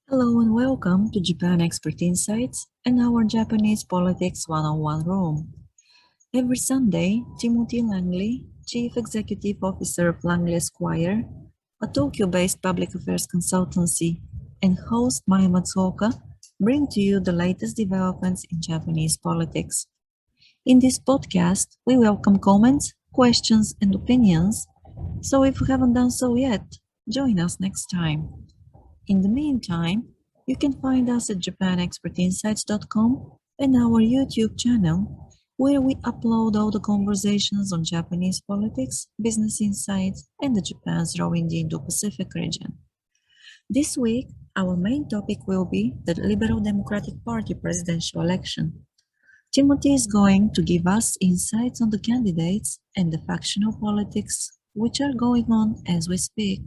Hello and welcome to Japan Expert Insights and our Japanese Politics 101 room. Every Sunday, Timothy Langley, Chief Executive Officer of Langley Esquire, a Tokyo-based public affairs consultancy, and host Maya Matsuoka bring to you the latest developments in Japanese politics. In this podcast, we welcome comments, questions, and opinions, so if you haven't done so yet, join us next time. In the meantime, you can find us at japanexpertinsights.com and our YouTube channel, where we upload all the conversations on Japanese politics, business insights, and the Japan's role in the Indo-Pacific region. This week, our main topic will be the Liberal Democratic Party presidential election. Timothy is going to give us insights on the candidates and the factional politics which are going on as we speak.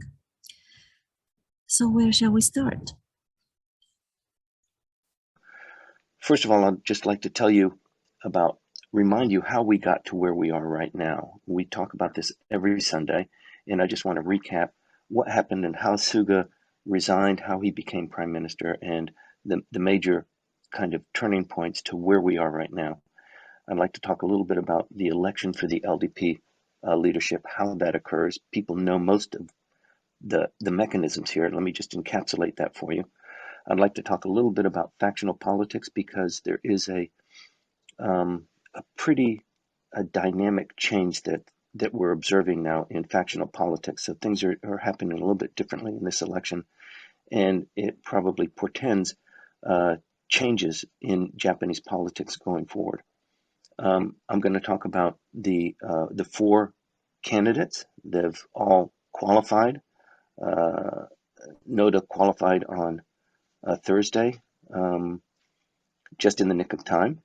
So where shall we start? First of all, I'd just like to remind you how we got to where we are right now. We talk about this every Sunday, and I just want to recap what happened and how Suga resigned, how he became prime minister, and the major kind of turning points to where we are right now. I'd like to talk a little bit about the election for the LDP leadership, how that occurs. People know most of the mechanisms here. Let me just encapsulate that for you. I'd like to talk a little bit about factional politics because there is a pretty dynamic change that we're observing now in factional politics. So things are happening a little bit differently in this election, and it probably portends changes in Japanese politics going forward. I'm going to talk about the four candidates that have all qualified. Noda qualified on Thursday, just in the nick of time.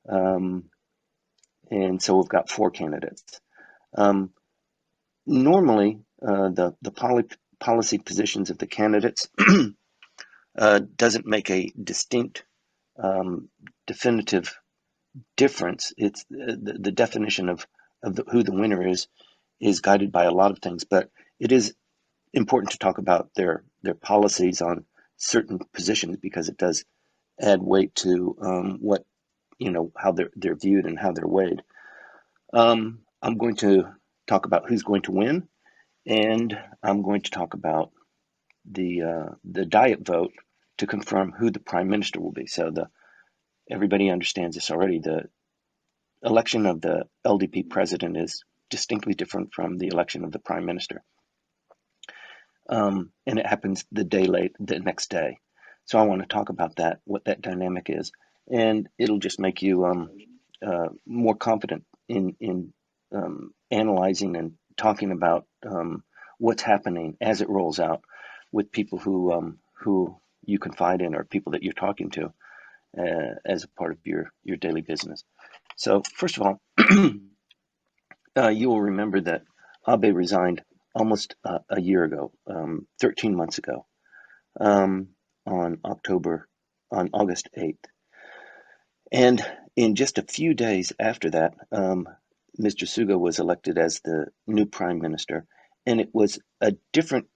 And so we've got four candidates. Normally, the policy positions of the candidates doesn't make a distinct, definitive difference. It's the definition of who the winner is guided by a lot of things, but it is important to talk about their policies on certain positions because it does add weight to how they're viewed and how they're weighed. I'm going to talk about who's going to win, and I'm going to talk about the diet vote to confirm who the prime minister will be. So everybody understands this already. The election of the LDP president is distinctly different from the election of the prime minister. And it happens the next day. So I want to talk about that, what that dynamic is, and it'll just make you more confident in analyzing and talking about what's happening as it rolls out with people who you confide in or people that you're talking to as a part of your daily business. So first of all, you will remember that Abe resigned almost a year ago, 13 months ago, on August 8th. And in just a few days after that, Mr. Suga was elected as the new prime minister, and it was a different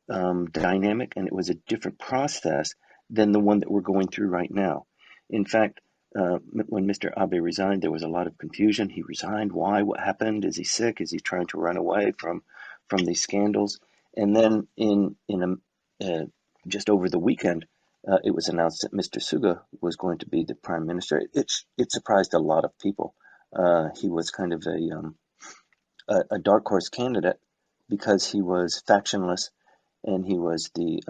dynamic, and it was a different process than the one that we're going through right now. In fact, when Mr. Abe resigned, there was a lot of confusion. He resigned. Why? What happened? Is he sick? Is he trying to run away from these scandals? And then just over the weekend, it was announced that Mr. Suga was going to be the prime minister. It surprised a lot of people. He was kind of a dark horse candidate because he was factionless, and he was the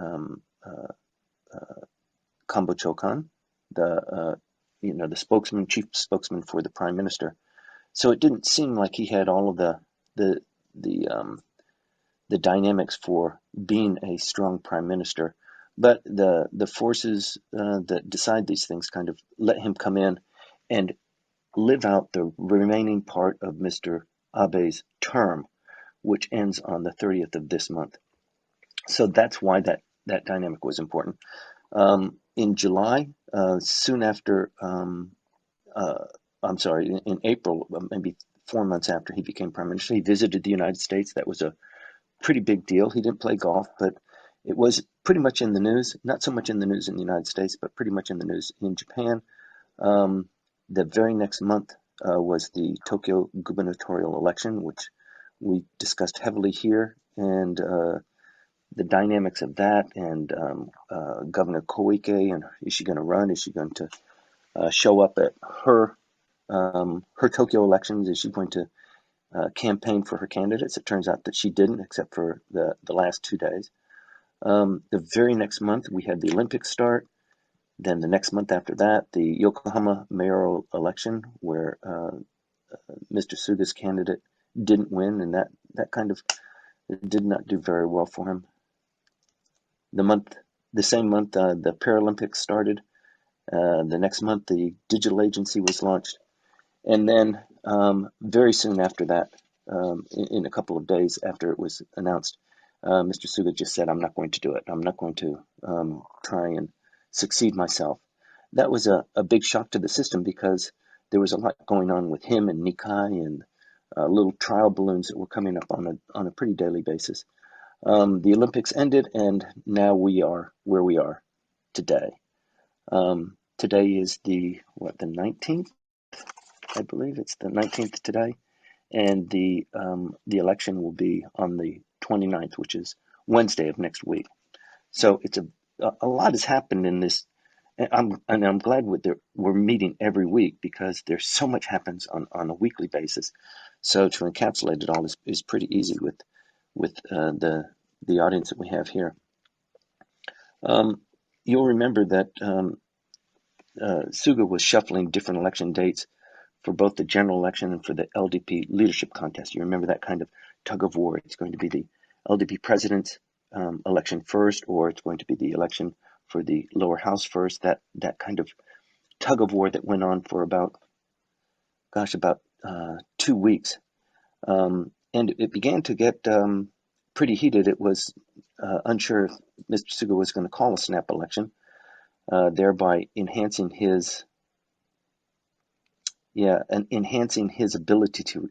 Kambo Chokan, the chief spokesman for the prime minister. So it didn't seem like he had all of the dynamics for being a strong prime minister. But the forces that decide these things kind of let him come in and live out the remaining part of Mr. Abe's term, which ends on the 30th of this month. So that's why that dynamic was important. In July, soon after, in April, maybe 4 months after he became prime minister, he visited the United States. That was a pretty big deal. He didn't play golf, but It was pretty much in the news, not so much in the news in the United States, but pretty much in the news in Japan. Um, the very next month was the Tokyo Gubernatorial Election, which we discussed heavily here, and the dynamics of that, and Governor Koike, and is she going to run? Is she going to show up at her Tokyo elections? Is she going to campaign for her candidates? It turns out that she didn't, except for the last 2 days. The very next month, we had the Olympics start. Then the next month after that, the Yokohama mayoral election, where Mr. Suga's candidate didn't win, and that kind of did not do very well for him. The same month, the Paralympics started. The next month, the digital agency was launched, and then very soon after that, in a couple of days after it was announced, Mr. Suga just said, "I'm not going to do it. I'm not going to try and succeed myself." That was a big shock to the system because there was a lot going on with him and Nikai, and little trial balloons that were coming up on a pretty daily basis. The Olympics ended, and now we are where we are today. Today is the 19th? I believe it's the 19th today, and the election will be on the 29th, which is Wednesday of next week. So it's a lot has happened in this, and I'm glad we're meeting every week because there's so much happens on a weekly basis. So to encapsulate it all is pretty easy with the audience that we have here. You'll remember that Suga was shuffling different election dates for both the general election and for the LDP leadership contest. You remember that kind of tug of war. It's going to be the LDP president's election first, or it's going to be the election for the lower house first. That kind of tug of war that went on for about 2 weeks. And it began to get pretty heated. It was unsure if Mr. Suga was going to call a snap election, thereby enhancing his ability to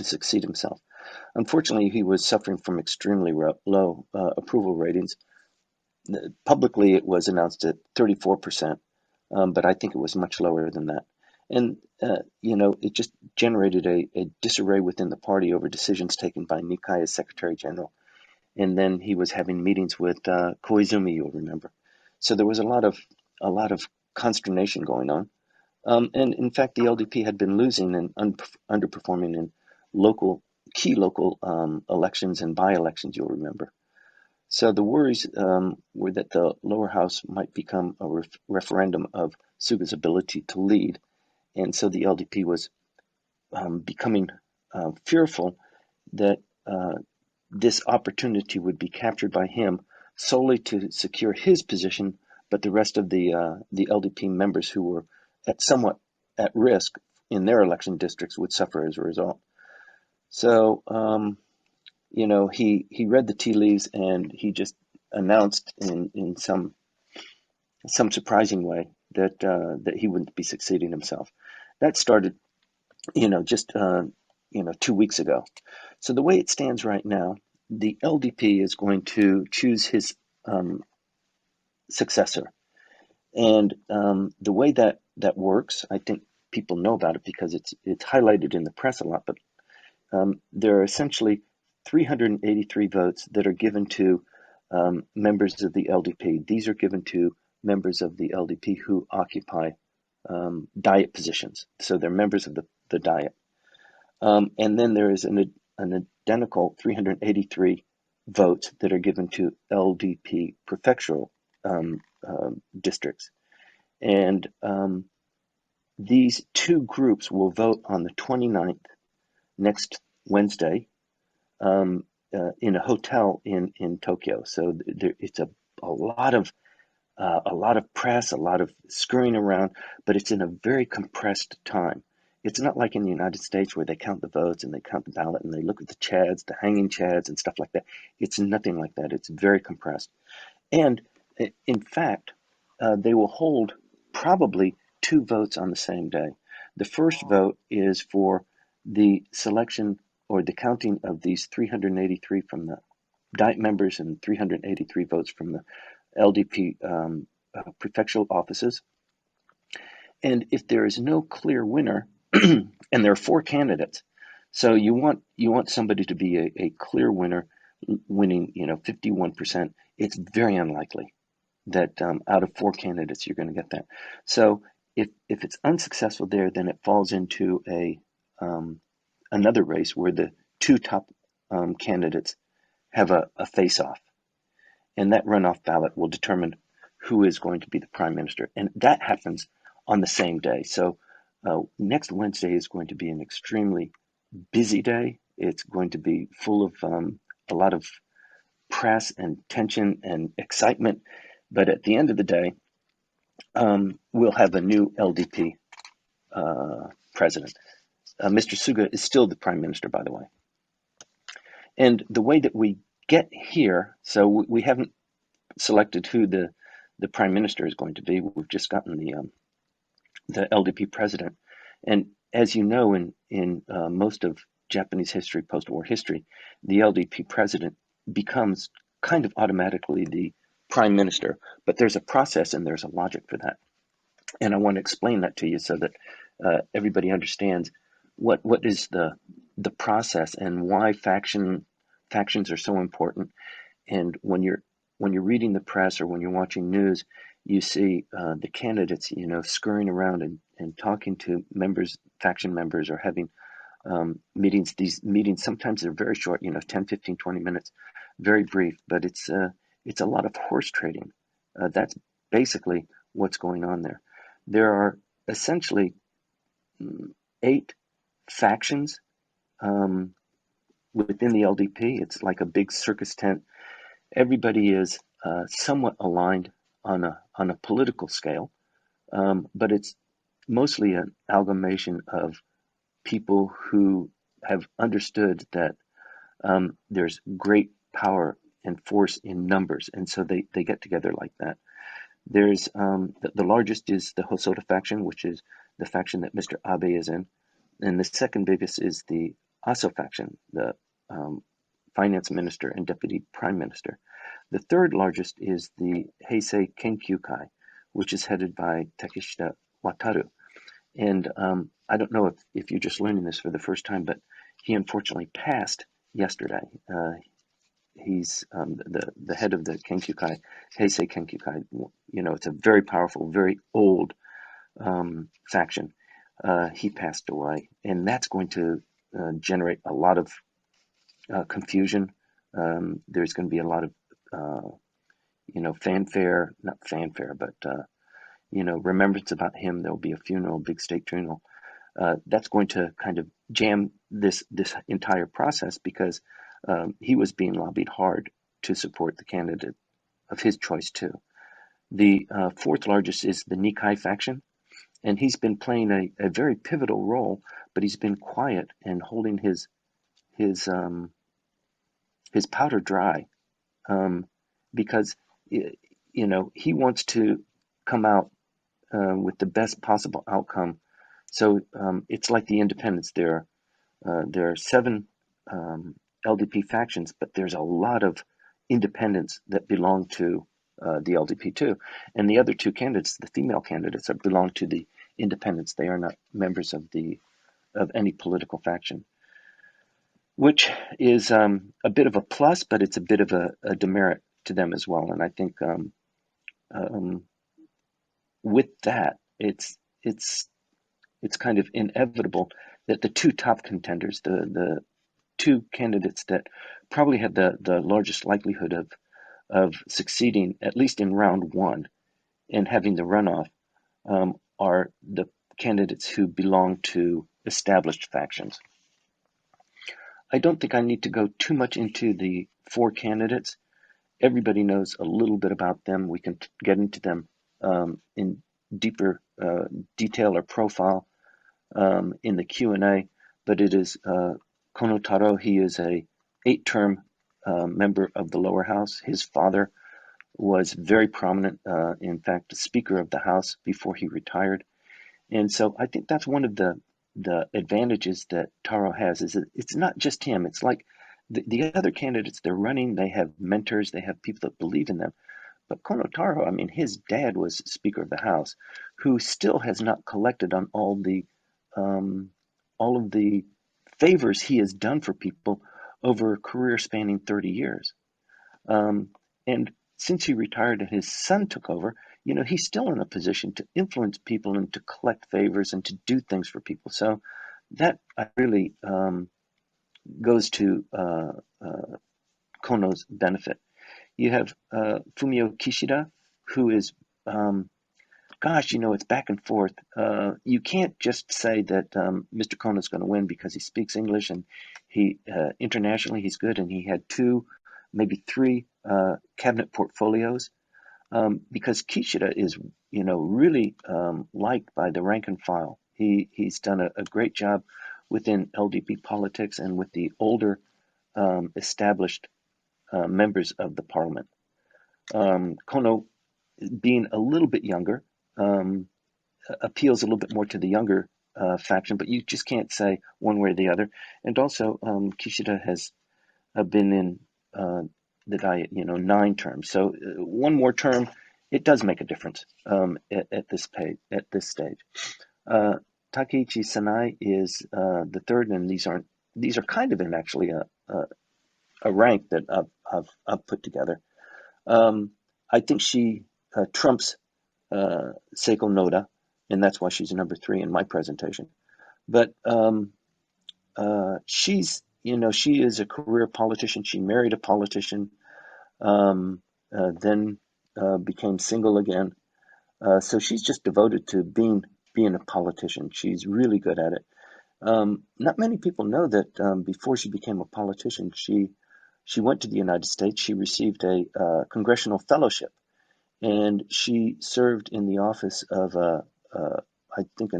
succeed himself. Unfortunately, he was suffering from extremely low approval ratings. Publicly, it was announced at 34%, but I think it was much lower than that. And, it just generated a disarray within the party over decisions taken by Nikai as Secretary General. And then he was having meetings with Koizumi, you'll remember. So there was a lot of consternation going on. And in fact, the LDP had been losing and underperforming in key local elections and by-elections, you'll remember. So the worries were that the lower house might become a referendum of Suga's ability to lead. And so the LDP was becoming fearful that this opportunity would be captured by him solely to secure his position, but the rest of the LDP members who were somewhat at risk in their election districts would suffer as a result. So, he read the tea leaves, and he just announced in some surprising way that he wouldn't be succeeding himself. That started, just 2 weeks ago. So the way it stands right now, the LDP is going to choose his successor. And the way that works, I think people know about it because it's highlighted in the press a lot, but there are essentially 383 votes that are given to members of the LDP. These are given to members of the LDP who occupy diet positions. So they're members of the diet. And then there is an identical 383 votes that are given to LDP prefectural districts. And these two groups will vote on the 29th, next Wednesday, in a hotel in Tokyo. So it's a lot of press, a lot of scurrying around, but it's in a very compressed time. It's not like in the United States where they count the votes and they count the ballot and they look at the chads, the hanging chads and stuff like that. It's nothing like that. It's very compressed. And in fact, they will hold probably two votes on the same day. The first vote is for the selection or the counting of these 383 from Diet members and 383 votes from the LDP prefectural offices. And if there is no clear winner, and there are 4 candidates, so you want somebody to be a clear winner, winning 51%. It's very unlikely that out of 4 candidates you're going to get that. So if it's unsuccessful there, then it falls into another race where the 2 top candidates have a face-off, and that runoff ballot will determine who is going to be the prime minister, and that happens on the same day. So next Wednesday is going to be an extremely busy day. It's going to be full of a lot of press and tension and excitement, but at the end of the day, we'll have a new LDP president. Mr. Suga is still the prime minister, by the way. And the way that we get here, so we haven't selected who the prime minister is going to be. We've just gotten the LDP president. And as you know, in most of Japanese history, post-war history, the LDP president becomes kind of automatically the prime minister. But there's a process and there's a logic for that. And I want to explain that to you so that everybody understands what is the process and why factions are so important. And when you're reading the press or when you're watching news, you see the candidates, scurrying around and talking to faction members, or having meetings. These meetings, sometimes they're very short, 10, 15, 20 minutes, very brief, but it's a lot of horse trading. That's basically what's going on there. There are essentially 8 factions within the LDP. It's like a big circus tent. Everybody is somewhat aligned on a political scale, but it's mostly an amalgamation of people who have understood that there's great power and force in numbers, and so they get together like that. There's the largest is the Hosoda faction, which is the faction that Mr. Abe is in, and the second biggest is the Aso faction, the finance minister and deputy prime minister. The third largest is the Heisei Kenkyukai, which is headed by Takeshi Wataru. And I don't know if you're just learning this for the first time, but he unfortunately passed yesterday. He's the head of the Kenkyukai, Heisei Kenkyukai. It's a very powerful, very old faction. He passed away, and that's going to generate a lot of confusion. There's going to be a lot of fanfare, not fanfare, but remembrance about him. There'll be a funeral, big state funeral. That's going to kind of jam this entire process, because he was being lobbied hard to support the candidate of his choice too. The fourth largest is the Nikai Faction, and he's been playing a very pivotal role, but he's been quiet and holding his powder dry, because he wants to come out with the best possible outcome. So it's like the independents. There are 7 LDP factions, but there's a lot of independents that belong to the LDP too. And the other 2 candidates, the female candidates, belong to the independents. They are not members of any political faction, which is a bit of a plus, but it's a bit of a demerit to them as well. And I think with that, it's kind of inevitable that the 2 top contenders, the 2 candidates that probably have the largest likelihood of succeeding, at least in round 1, and having the runoff, are the candidates who belong to established factions. I don't think I need to go too much into the 4 candidates. Everybody knows a little bit about them. We can get into them in deeper detail or profile in the Q&A, but it is Konotaro. He is a 8-term member of the lower house. His father was very prominent, in fact, the Speaker of the House before he retired. And so I think that's one of the advantages that Taro has, is that it's not just him. It's like The other candidates they're running, they have mentors, they have people that believe in them. But Konotaro, I mean, his dad was Speaker of the House, who still has not collected on um, all of the favors he has done for people over a career spanning 30 years. Um, and since he retired and his son took over, he's still in a position to influence people and to collect favors and to do things for people. So that really goes to Kono's benefit. You have Fumio Kishida, who is, um, gosh, it's back and forth. You can't just say that Mr. Kono is going to win because he speaks English and he internationally he's good and he had two, maybe three cabinet portfolios. Because Kishida is, really liked by the rank and file. He's done a great job within LDP politics and with the older established members of the parliament. Kono, being a little bit younger, um, appeals a little bit more to the younger faction, but you just can't say one way or the other. And also, Kishida has been in the Diet, 9 terms. So one more term, it does make a difference at this stage. Uh, Takeshi Senai is the third, and these are kind of in actually a rank that I've put together. I think she trumps Seiko Noda, and that's why she's number 3 in my presentation. But she is a career politician. She married a politician, then became single again. So she's just devoted to being a politician. She's really good at it. Not many people know that before she became a politician, she went to the United States. She received a congressional fellowship, and she served in the office of I think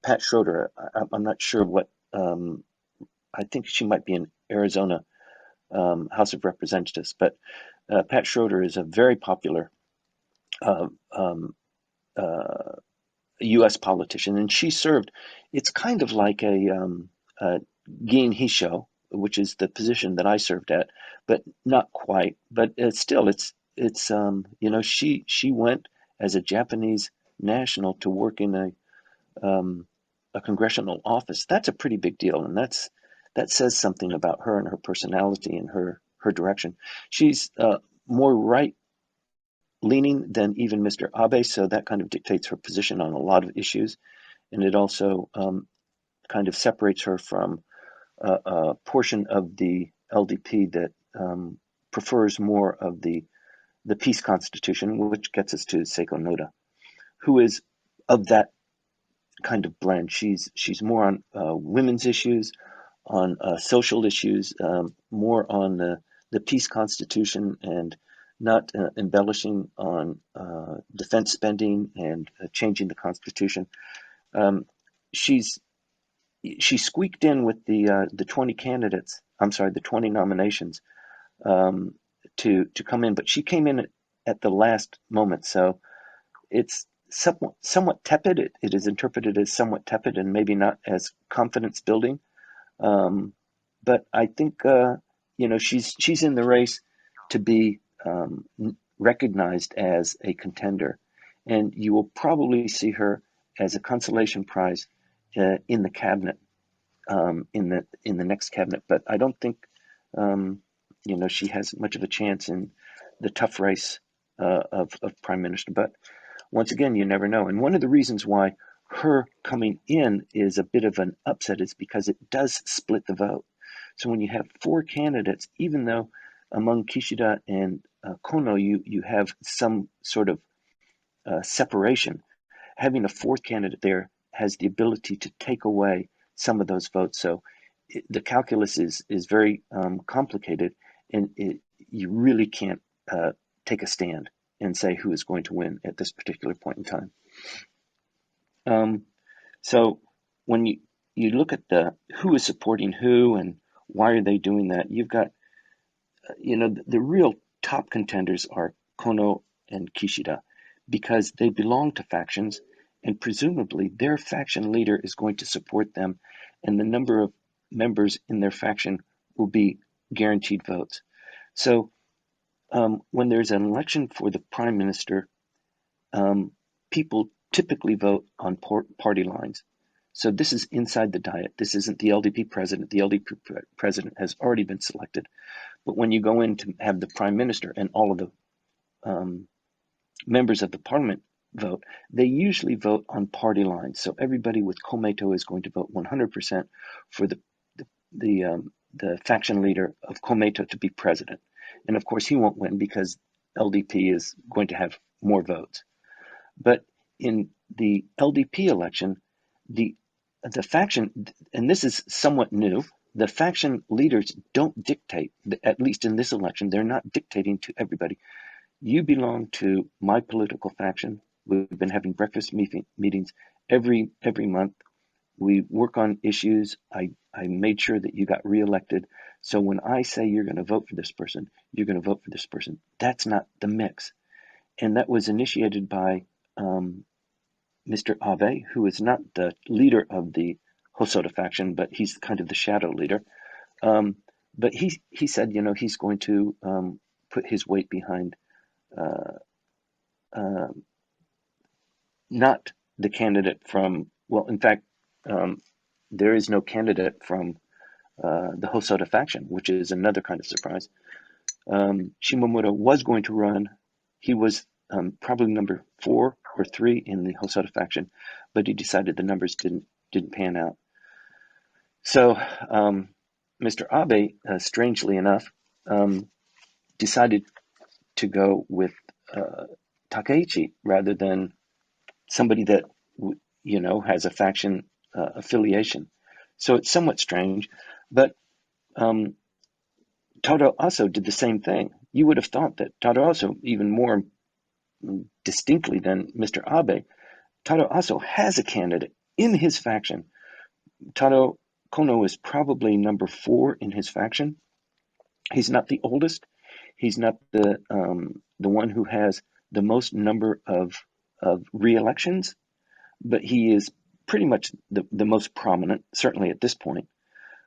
Pat Schroeder. I'm not sure what. I think she might be in Arizona House of Representatives, but Pat Schroeder is a very popular uh, um, uh, U.S. politician, and she served. It's kind of like a Gin Hisho, which is the position that I served at, but not quite. But still, she went as a Japanese national to work in a congressional office. That's a pretty big deal, and that says something about her and her personality and her direction. She's more right leaning than even Mr. Abe, so that kind of dictates her position on a lot of issues, and it also kind of separates her from a portion of the LDP that prefers more of the peace constitution, which gets us to Seiko Noda, who is of that kind of blend. She's more on women's issues, on social issues, more on the peace constitution, and not embellishing on defense spending and changing the constitution. Um, she's she squeaked in with the 20 candidates. I'm sorry, the 20 nominations um, to come in, but she came in at the last moment, so it's somewhat tepid. It is interpreted as somewhat tepid and maybe not as confidence building. Um, but I think she's in the race to be recognized as a contender, and you will probably see her as a consolation prize in the cabinet in the next cabinet. But I don't think she has much of a chance in the tough race of prime minister. But once again, you never know. And one of the reasons why her coming in is a bit of an upset is because it does split the vote. So when you have 4 candidates, even though among Kishida and Kono you have some sort of separation, having a 4th candidate there has the ability to take away some of those votes. So the calculus is very complicated, and you really can't take a stand and say who is going to win at this particular point in time. So when you look at who is supporting who and why are they doing that, you've got the real top contenders are Kono and Kishida because they belong to factions, and presumably their faction leader is going to support them, and the number of members in their faction will be guaranteed votes. So when there's an election for the prime minister, people typically vote on party lines. So this is inside the Diet. This isn't the LDP president. The LDP president has already been selected. But when you go in to have the prime minister and all of the members of the parliament vote, they usually vote on party lines. So everybody with Komeito is going to vote 100% for the faction leader of Komeito to be president. And of course, he won't win because LDP is going to have more votes. But in the LDP election, the faction, and this is somewhat new, the faction leaders don't dictate, at least in this election, they're not dictating to everybody. You belong to my political faction. We've been having breakfast meetings every month. We work on issues. I made sure that you got reelected. So when I say you're going to vote for this person, you're going to vote for this person. That's not the mix. And that was initiated by Mr. Abe, who is not the leader of the Hosoda faction, but he's kind of the shadow leader. But he said, he's going to put his weight behind not the candidate from, well, in fact, there is no candidate from the Hosoda faction, which is another kind of surprise. Shimomura was going to run. He was probably number 4 or 3 in the Hosoda faction, but he decided the numbers didn't pan out. So Mr. Abe, strangely enough, decided to go with Takeichi rather than somebody that has a faction affiliation. So it's somewhat strange, but Taro also did the same thing. You would have thought that Taro also, even more distinctly than Mr. Abe, Taro also has a candidate in his faction. Taro Kono is probably number 4 in his faction. He's not the oldest. He's not the one who has the most number of re-elections, but he is pretty much the most prominent, certainly at this point.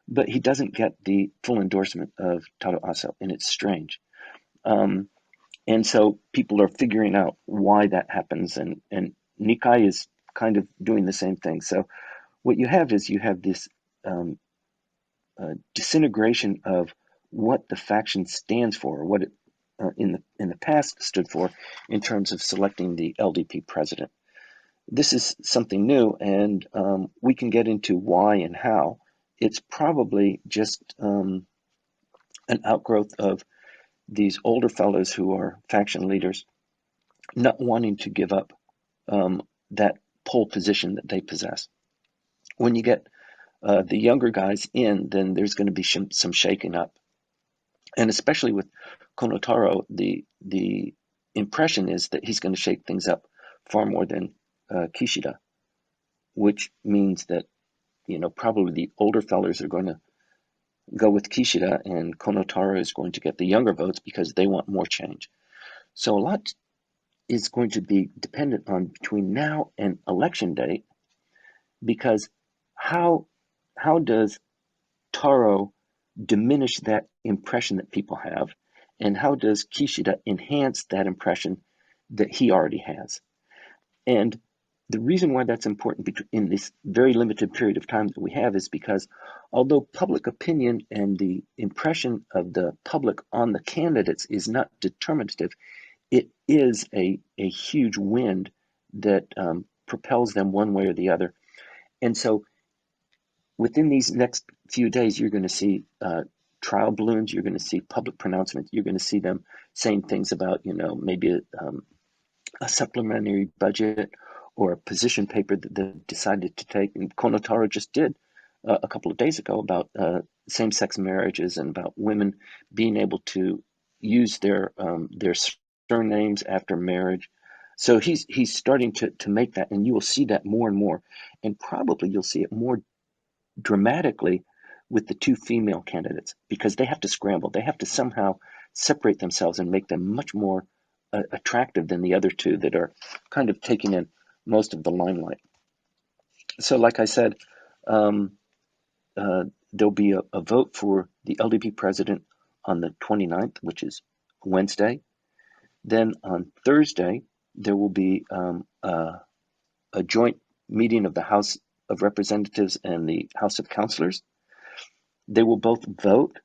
But he doesn't get the full endorsement of Taro Aso, and it's strange. And so people are figuring out why that happens, and Nikai is kind of doing the same thing. So what you have is this disintegration of what the faction stands for, what it in the past stood for in terms of selecting the LDP president. This is something new, and we can get into why and how. It's probably just an outgrowth of these older fellows who are faction leaders not wanting to give up that pole position that they possess. When you get the younger guys in, then there's going to be some shaking up. And especially with Konotaro, the impression is that he's going to shake things up far more than Kishida, which means that probably the older fellas are going to go with Kishida, and Konotaro is going to get the younger votes because they want more change. So a lot is going to be dependent on between now and election date, because how does Taro diminish that impression that people have, and how does Kishida enhance that impression that he already has? And the reason why that's important in this very limited period of time that we have is because although public opinion and the impression of the public on the candidates is not determinative, it is a huge wind that propels them one way or the other. And so within these next few days, you're going to see trial balloons, you're going to see public pronouncements, you're going to see them saying things about, maybe a supplementary budget or a position paper that they decided to take. And Konotaro just did a couple of days ago about same-sex marriages and about women being able to use their surnames after marriage. So he's starting to make that, and you will see that more and more. And probably you'll see it more dramatically with the 2 female candidates, because they have to scramble. They have to somehow separate themselves and make them much more attractive than the other 2 that are kind of taking in most of the limelight. So like I said, there'll be a vote for the LDP president on the 29th, which is Wednesday. Then on Thursday, there will be a joint meeting of the House of Representatives and the House of Councilors. They will both vote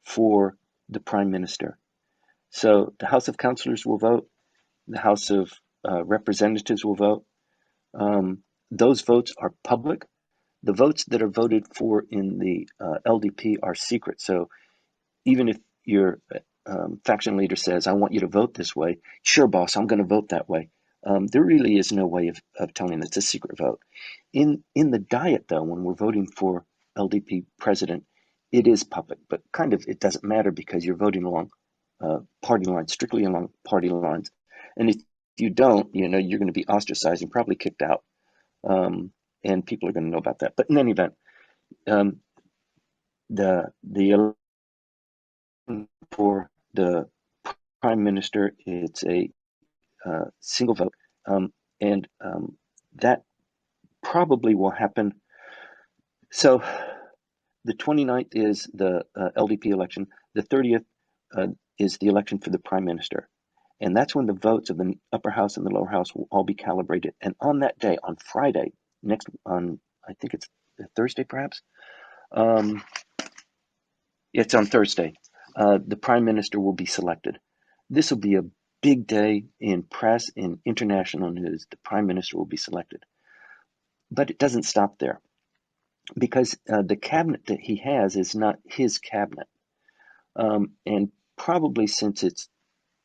for the Prime Minister. So the House of Councilors will vote, the House of Representatives will vote. Those votes are public. The votes that are voted for in the LDP are secret. So even if your faction leader says, I want you to vote this way, sure, boss, I'm going to vote that way. There really is no way of telling. It's a secret vote. In the Diet, though, when we're voting for LDP president, it is public, but kind of it doesn't matter because you're voting along party lines, strictly along party lines. And if you don't, you're going to be ostracized and probably kicked out. And people are going to know about that. But in any event, the election for the prime minister, it's a single vote, and that probably will happen. So the 29th is the LDP election. The 30th is the election for the prime minister. And that's when the votes of the upper house and the lower house will all be calibrated. And on that day, on Friday, I think it's Thursday perhaps, it's on Thursday, the prime minister will be selected. This will be a big day in press, in international news. The prime minister will be selected. But it doesn't stop there, because the cabinet that he has is not his cabinet. And probably since it's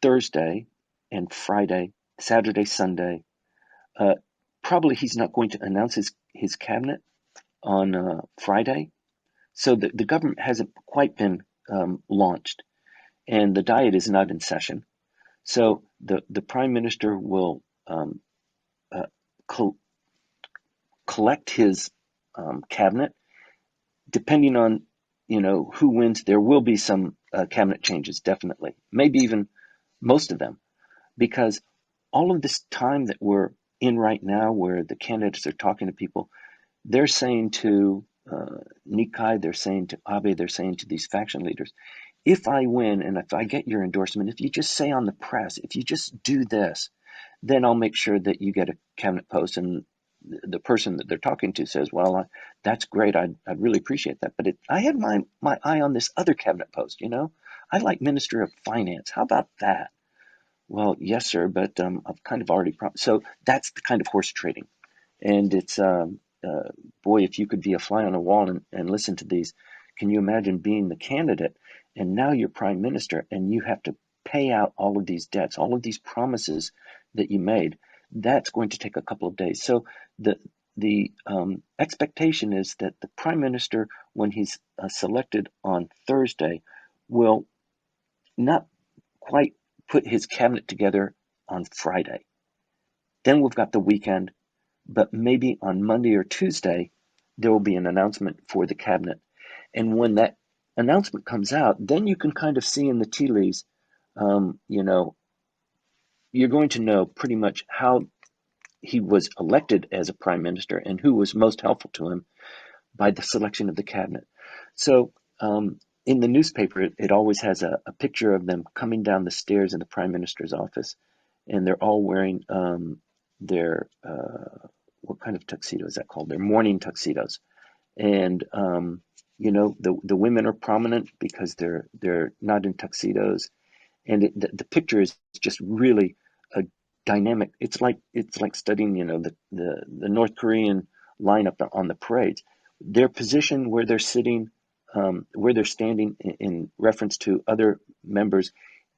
Thursday and Friday, Saturday, Sunday, probably he's not going to announce his cabinet on Friday. So the government hasn't quite been launched, and the Diet is not in session. So the prime minister will collect his cabinet. Depending on who wins, there will be some cabinet changes, definitely, maybe even most of them, because all of this time that we're in right now, where the candidates are talking to people, they're saying to Nikai, they're saying to Abe, they're saying to these faction leaders, if I win and if I get your endorsement, if you just say on the press, if you just do this, then I'll make sure that you get a cabinet post. And the person that they're talking to says, well, that's great. I'd really appreciate that. But I have my eye on this other cabinet post, I'd like Minister of Finance. How about that? Well, yes, sir, but I've kind of already promised. So that's the kind of horse trading. And it's, boy, if you could be a fly on a wall and listen to these, can you imagine being the candidate and now you're prime minister and you have to pay out all of these debts, all of these promises that you made? That's going to take a couple of days. So the expectation is that the prime minister, when he's selected on Thursday, will not quite put his cabinet together on Friday. Then we've got the weekend, but maybe on Monday or Tuesday, there will be an announcement for the cabinet. And when that announcement comes out, then you can kind of see in the tea leaves, you're going to know pretty much how he was elected as a prime minister and who was most helpful to him by the selection of the cabinet. So in the newspaper, it always has a picture of them coming down the stairs in the prime minister's office, and they're all wearing their, what kind of tuxedo is that called? Their morning tuxedos. And, the women are prominent because they're not in tuxedos. And the picture is just really a dynamic. It's like studying, the North Korean lineup on the parades. Their position, where they're sitting, where they're standing in reference to other members,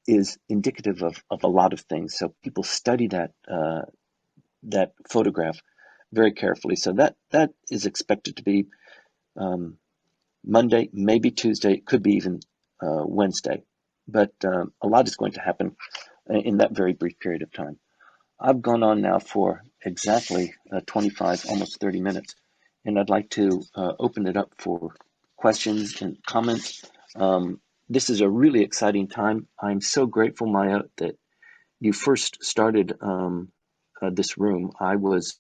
is indicative of a lot of things. So people study that photograph very carefully. So that is expected to be Monday, maybe Tuesday, it could be even Wednesday. But a lot is going to happen in that very brief period of time. I've gone on now for exactly 25, almost 30 minutes, and I'd like to open it up for questions and comments. This is a really exciting time. I'm so grateful, Maya, that you first started this room. I was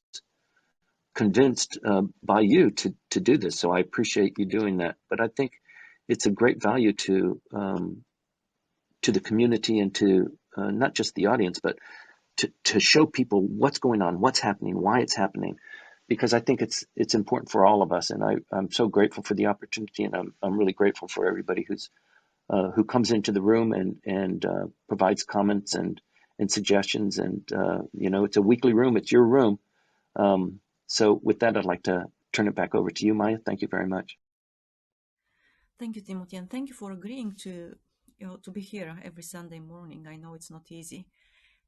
convinced by you to do this, so I appreciate you doing that. But I think it's a great value to the community and to not just the audience, but to show people what's going on, what's happening, why it's happening, because I think it's important for all of us. And I'm so grateful for the opportunity, and I'm really grateful for everybody who comes into the room and provides comments and suggestions. And it's a weekly room. It's your room. So with that, I'd like to turn it back over to you, Maya. Thank you very much. Thank you, Timothy, and thank you for agreeing to be here every Sunday morning. I know it's not easy,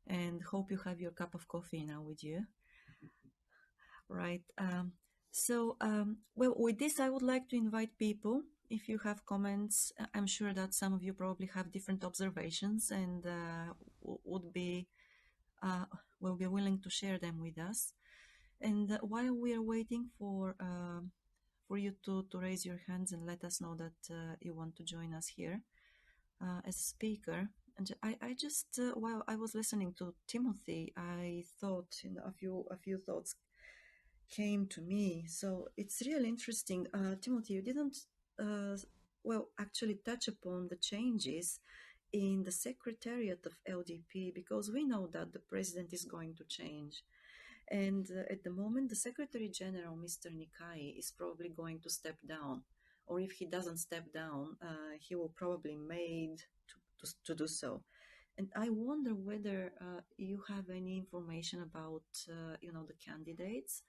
and hope you have your cup of coffee now with you. Right. Well, with this, I would like to invite people. If you have comments, I'm sure that some of you probably have different observations and would be will be willing to share them with us. And while we are waiting for you to raise your hands and let us know that you want to join us here as a speaker. And I just while I was listening to Timothy, I thought a few thoughts came to me. So it's really interesting. Timothy, you didn't actually touch upon the changes in the secretariat of LDP, because we know that the president is going to change. And at the moment, the Secretary General, Mr. Nikai, is probably going to step down. Or if he doesn't step down, he will probably made to do so. And I wonder whether you have any information about, the candidates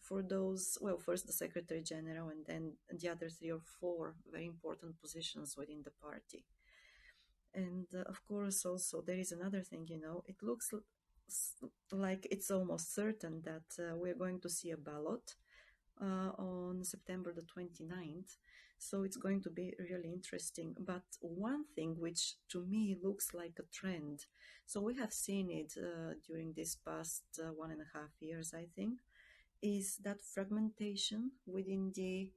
for those, well, first the Secretary General and then the other 3 or 4 very important positions within the party. And of course, also there is another thing, it looks like it's almost certain that we're going to see a ballot on September the 29th. So it's going to be really interesting. But one thing which to me looks like a trend, so we have seen it during this past 1.5 years, I think, is that fragmentation within the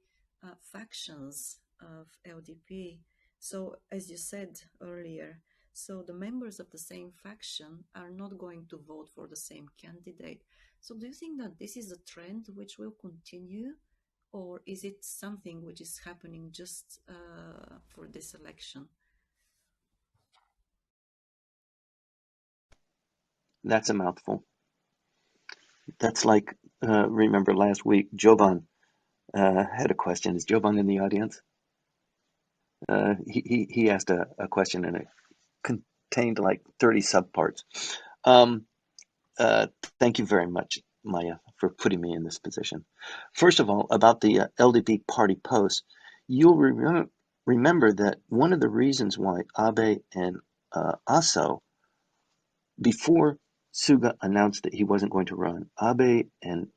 factions of LDP. So, as you said earlier, so the members of the same faction are not going to vote for the same candidate. So, do you think that this is a trend which will continue, or is it something which is happening just for this election? That's a mouthful. That's like, remember last week, Jovan had a question. Is Jovan in the audience? He asked a question and it contained like 30 subparts. Um, Thank you very much, Maya, for putting me in this position. First of all, about the LDP party posts, you'll remember that one of the reasons why Abe and Aso, before Suga announced that he wasn't going to run, Abe and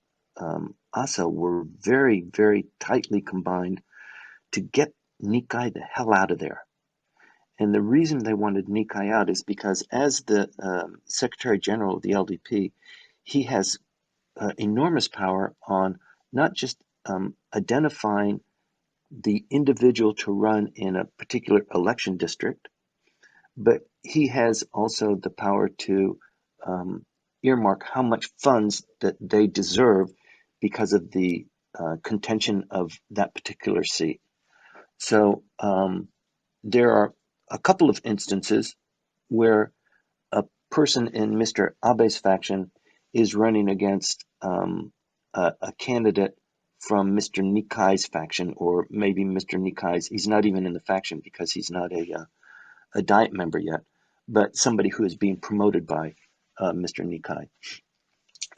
Aso were very, very tightly combined to get Nikai the hell out of there. And the reason they wanted Nikai out is because as the Secretary General of the LDP, he has enormous power on not just identifying the individual to run in a particular election district, but he has also the power to earmark how much funds that they deserve because of the contention of that particular seat. So there are a couple of instances where a person in Mr. Abe's faction is running against a candidate from Mr. Nikai's faction, or maybe Mr. Nikai's, he's not even in the faction because he's not a Diet member yet, but somebody who is being promoted by Mr. Nikai.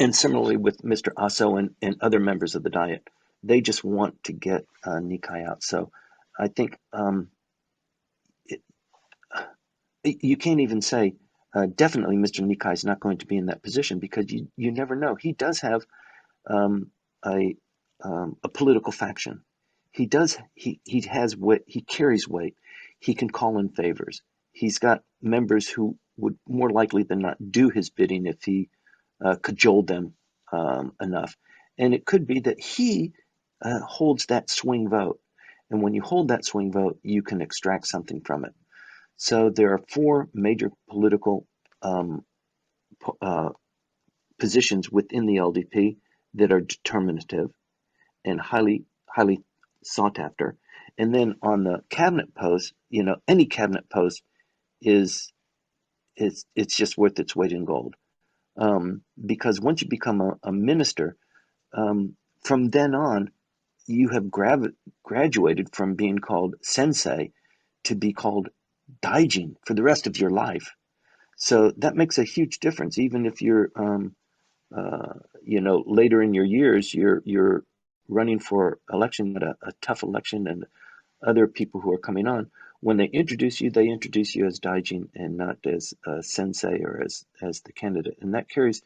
And similarly with Mr. Aso and other members of the Diet, they just want to get Nikai out. So I think you can't even say definitely Mr. Nikai is not going to be in that position, because you never know. He does have a political faction. He has weight. He carries weight. He can call in favors. He's got members who would more likely than not do his bidding if he cajoled them enough. And it could be that he holds that swing vote. And when you hold that swing vote, you can extract something from it. So there are 4 major political positions within the LDP that are determinative and highly sought after. And then on the cabinet post, any cabinet post is it's just worth its weight in gold. Because once you become a minister, from then on, you have graduated from being called sensei to be called daijin for the rest of your life. So that makes a huge difference. Even if you're, later in your years, you're running for election at a tough election, and other people who are coming on, when they introduce you, as daijin and not as sensei or as the candidate, and that carries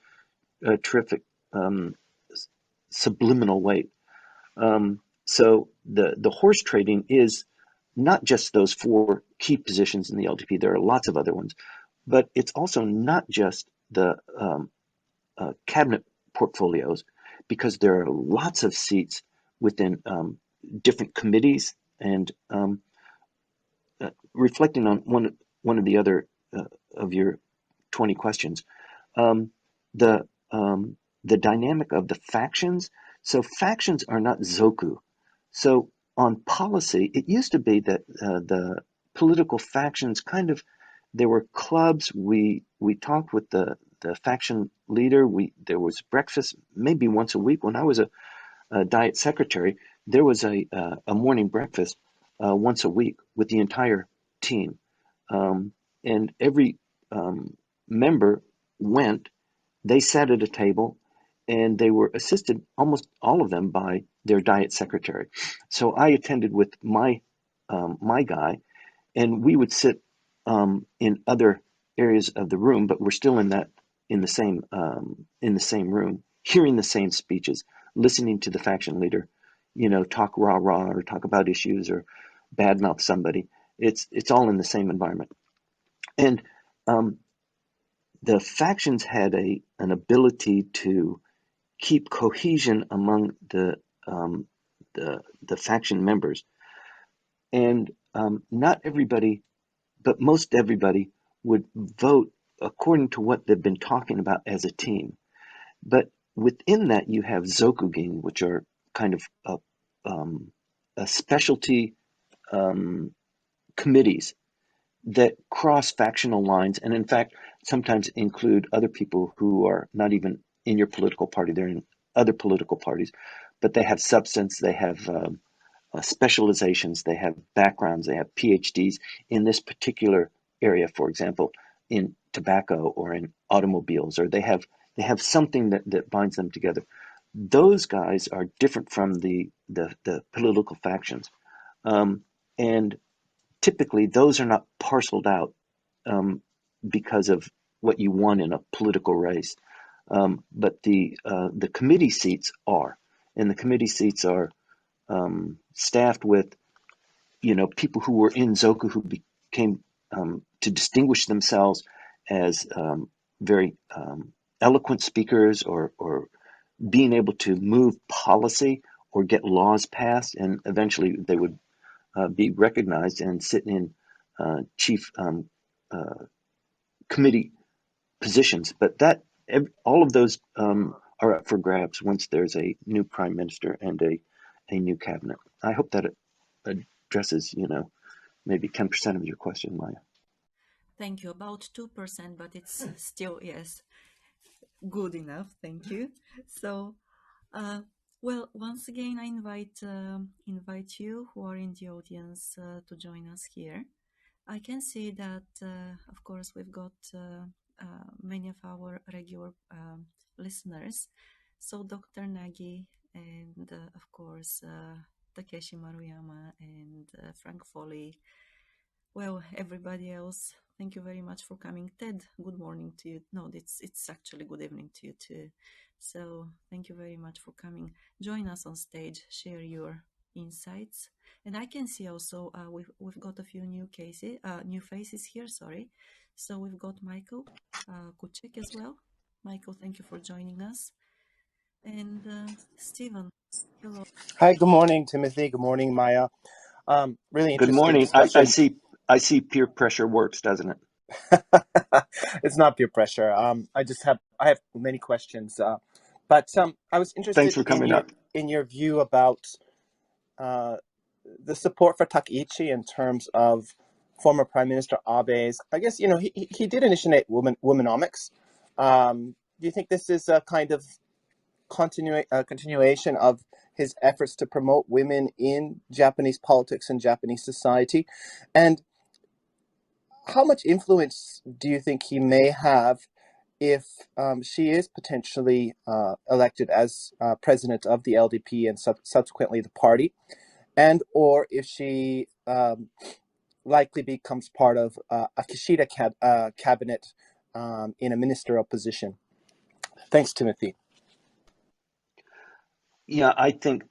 a terrific um, subliminal weight. So the horse trading is not just those four key positions in the LDP. There are lots of other ones, but it's also not just the cabinet portfolios, because there are lots of seats within different committees. And reflecting on one of the other of your 20 questions, um, the the dynamic of the factions. So factions are not zoku. So on policy, it used to be that the political factions there were clubs. We talked with the faction leader. There was breakfast maybe once a week. When I was a diet secretary, there was a morning breakfast once a week with the entire team, and every member went. They sat at a table, and they were assisted, almost all of them, by their diet secretary. So I attended with my guy, and we would sit in other areas of the room, but we're still in the same room, hearing the same speeches, listening to the faction leader, talk rah rah or talk about issues or badmouth somebody. It's all in the same environment, and um, the factions had an ability to keep cohesion among um, the faction members, and not everybody, but most everybody, would vote according to what they've been talking about as a team. But within that, you have zokugin, which are kind of a specialty um, committees that cross factional lines, and in fact, sometimes include other people who are not even in your political party. They're in other political parties, but they have substance, they have specializations, they have backgrounds, they have PhDs in this particular area, for example, in tobacco or in automobiles, or they have something that binds them together. Those guys are different from the political factions, and typically those are not parceled out because of what you want in a political race. But the committee seats are, and the committee seats are staffed with people who were in Zoku, who became to distinguish themselves as very eloquent speakers, or being able to move policy or get laws passed, and eventually they would be recognized and sit in chief committee positions. But all of those are up for grabs once there's a new prime minister and a new cabinet. I hope that it addresses, maybe 10% of your question, Maya. Thank you. About 2%, but it's still, yes, good enough. Thank you. So, uh, well, once again, I invite you who are in the audience to join us here. I can see that, of course, we've got many of our regular listeners. So, Dr. Nagi, and of course, Takeshi Maruyama and Frank Foley. Well, everybody else, thank you very much for coming. Ted, good morning to you. No, it's actually good evening to you too. So thank you very much for coming. Join us on stage, share your insights. And I can see also we've got a few new faces here. Sorry. So we've got Michael Kuchek as well. Michael, thank you for joining us. And Stephen, hello. Hi, good morning, Timothy. Good morning, Maya. Really Good interesting morning. I discussion. see peer pressure works, doesn't it? It's not peer pressure. I have many questions, but I was Thanks interested for coming up. in your view about the support for Takeshi in terms of former Prime Minister Abe's, I guess, he did initiate womenomics. Do you think this is a kind of continuation of his efforts to promote women in Japanese politics and Japanese society? And how much influence do you think he may have if she is potentially elected as president of the LDP and subsequently the party, and or if she likely becomes part of a Kishida cabinet in a ministerial position? Thanks, Timothy. Yeah,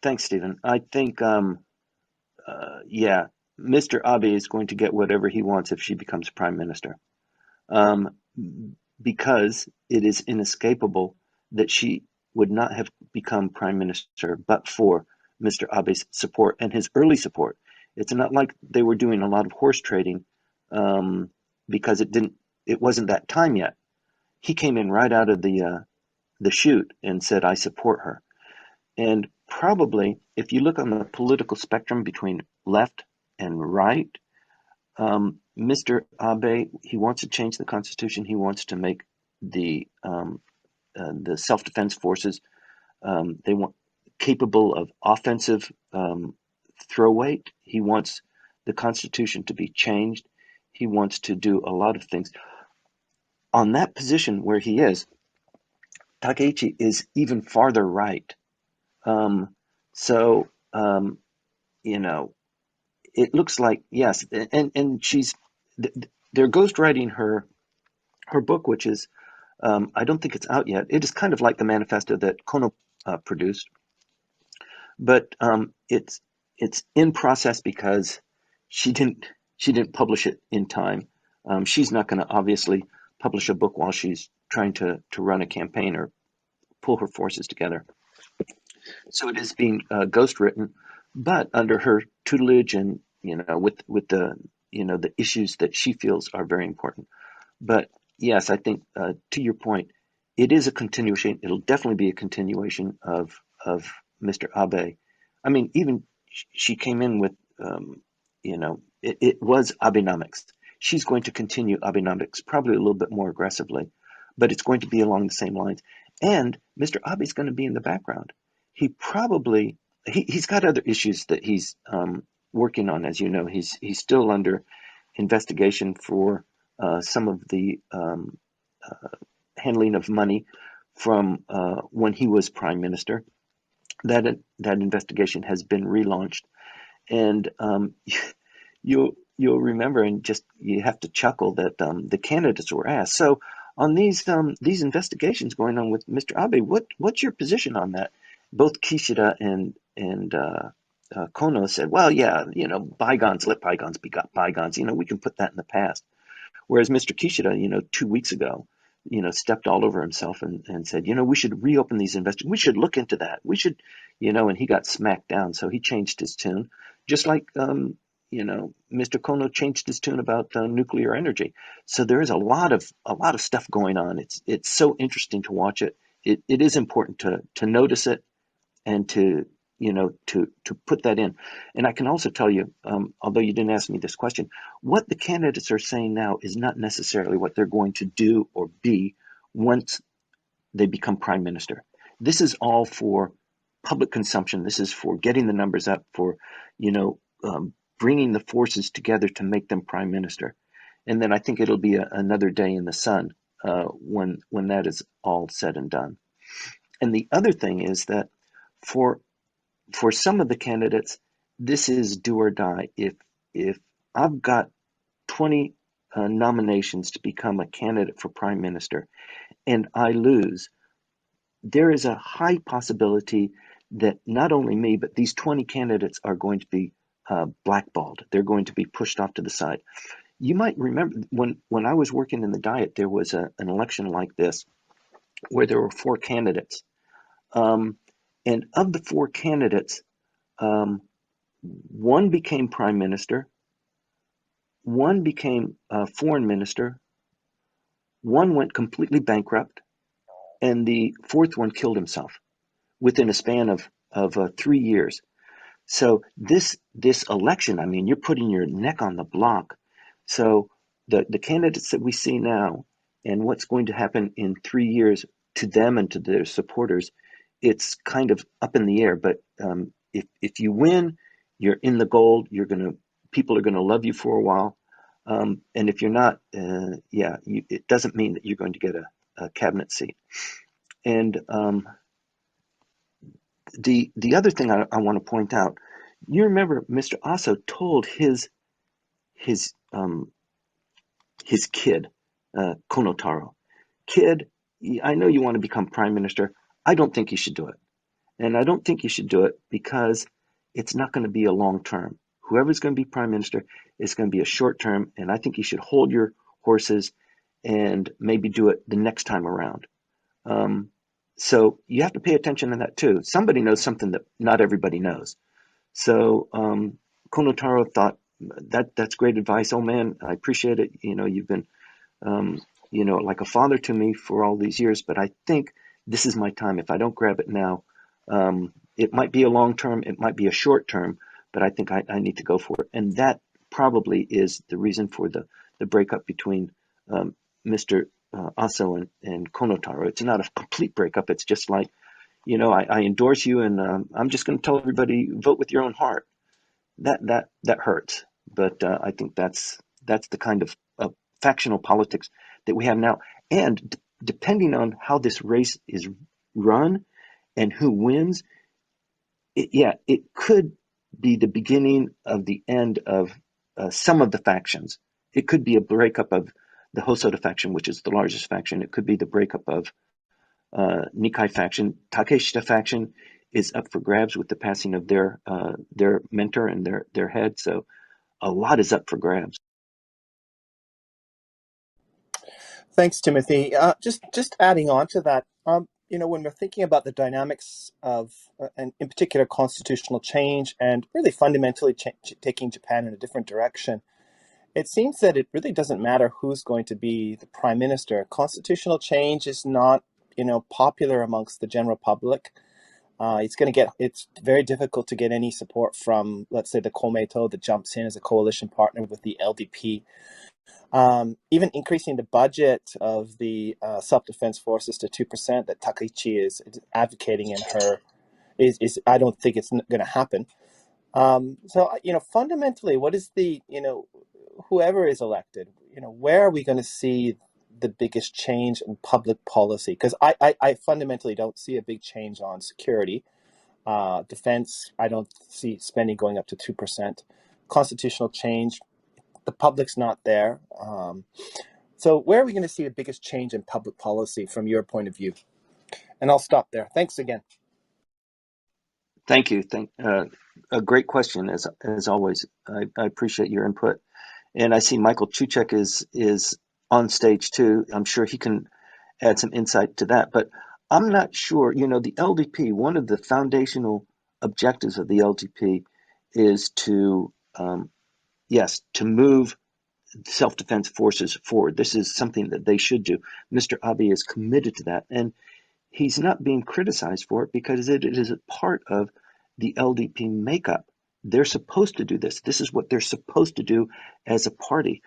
thanks, Stephen. I think, yeah, Mr. Abe is going to get whatever he wants if she becomes prime minister, um, because it is inescapable that she would not have become prime minister but for Mr. Abe's support and his early support. It's not like they were doing a lot of horse trading, because it wasn't that time yet. He came in right out of the chute and said, "I support her." And probably, if you look on the political spectrum between left and right, Mr. Abe, he wants to change the constitution. He wants to make the self-defense forces, they want capable of offensive throw weight. He wants the constitution to be changed. He wants to do a lot of things. On that position where he is, Takeichi is even farther right. Um, so, you know, it looks like, yes, and they're ghostwriting her book, which is, I don't think it's out yet. It is kind of like the manifesto that Kono produced, but it's in process because she didn't publish it in time. She's not going to obviously publish a book while she's trying to run a campaign or pull her forces together. So it is being ghostwritten, but under her tutelage and with the the issues that she feels are very important. But yes, I think to your point, it is a continuation. It'll definitely be a continuation of Mr. Abe. I mean, even she came in with it was Abenomics. She's going to continue Abenomics probably a little bit more aggressively, but it's going to be along the same lines. And Mr. Abe's going to be in the background. He's got other issues that he's working on. As you know, he's still under investigation for some of the handling of money from when he was prime minister. That investigation has been relaunched, and you'll remember, and just you have to chuckle that the candidates were asked. So on these investigations going on with Mr. Abe, what's your position on that? Both Kishida and Kono said, well, yeah, bygones, let bygones be bygones. We can put that in the past. Whereas Mr. Kishida, 2 weeks ago, stepped all over himself and said, we should reopen these investigations. We should look into that. We should, and he got smacked down. So he changed his tune, just like, Mr. Kono changed his tune about nuclear energy. So there is a lot of stuff going on. It's so interesting to watch it. It is important to notice it and to put that in. And I can also tell you, although you didn't ask me this question, what the candidates are saying now is not necessarily what they're going to do or be once they become prime minister. This is all for public consumption. This is for getting the numbers up, for bringing the forces together to make them prime minister. And then I think it'll be another day in the sun when that is all said and done. And the other thing is that for some of the candidates, this is do or die. If I've got 20 nominations to become a candidate for prime minister and I lose, there is a high possibility that not only me, but these 20 candidates are going to be blackballed. They're going to be pushed off to the side. You might remember when I was working in the Diet, there was an election like this where there were 4 candidates. And of the 4 candidates, one became prime minister, one became foreign minister, one went completely bankrupt, and the 4th one killed himself within a span of 3 years. So this election, I mean, you're putting your neck on the block. So the candidates that we see now and what's going to happen in 3 years to them and to their supporters, it's kind of up in the air. But if you win, you're in the gold. People are gonna love you for a while. And if you're not, it doesn't mean that you're going to get a cabinet seat. And the other thing I want to point out, you remember Mr. Aso told his kid, Konotaro, kid, I know you want to become prime minister. I don't think you should do it, and I don't think you should do it because it's not going to be a long term. Whoever's going to be prime minister is going to be a short term, and I think you should hold your horses and maybe do it the next time around. So you have to pay attention to that too. Somebody knows something that not everybody knows. So Konotaro thought that's great advice. Oh man, I appreciate it. You've been like a father to me for all these years, but I think this is my time. If I don't grab it now, it might be a long term, it might be a short term, but I think I need to go for it. And that probably is the reason for the breakup between Mr. Aso and Konotaro. It's not a complete breakup. It's just like, I endorse you, and I'm just going to tell everybody, vote with your own heart. That hurts, but I think that's the kind of factional politics that we have now. And depending on how this race is run and who wins, it could be the beginning of the end of some of the factions. It could be a breakup of the Hosoda faction, which is the largest faction. It could be the breakup of Nikai faction. Takeshi faction is up for grabs with the passing of their mentor and their head. So a lot is up for grabs. Thanks, Timothy. Just adding on to that, when we're thinking about the dynamics of, and in particular, constitutional change and really fundamentally taking Japan in a different direction, it seems that it really doesn't matter who's going to be the prime minister. Constitutional change is not, popular amongst the general public. It's very difficult to get any support from, let's say, the Komeito that jumps in as a coalition partner with the LDP. Even increasing the budget of the self-defense forces to 2% that Takeshi is advocating in her is I don't think it's going to happen. So fundamentally, what is whoever is elected, where are we going to see the biggest change in public policy? Because I fundamentally don't see a big change on security. Defense, I don't see spending going up to 2%. Constitutional change, the public's not there. So where are we going to see the biggest change in public policy from your point of view? And I'll stop there. Thanks again. Thank you. A great question as always. I appreciate your input. And I see Michael Chuchek is on stage too. I'm sure he can add some insight to that. But I'm not sure, the LDP, one of the foundational objectives of the LDP is to move self-defense forces forward. This is something that they should do. Mr. Abe is committed to that. And he's not being criticized for it because it is a part of the LDP makeup. They're supposed to do this. This is what they're supposed to do as a party.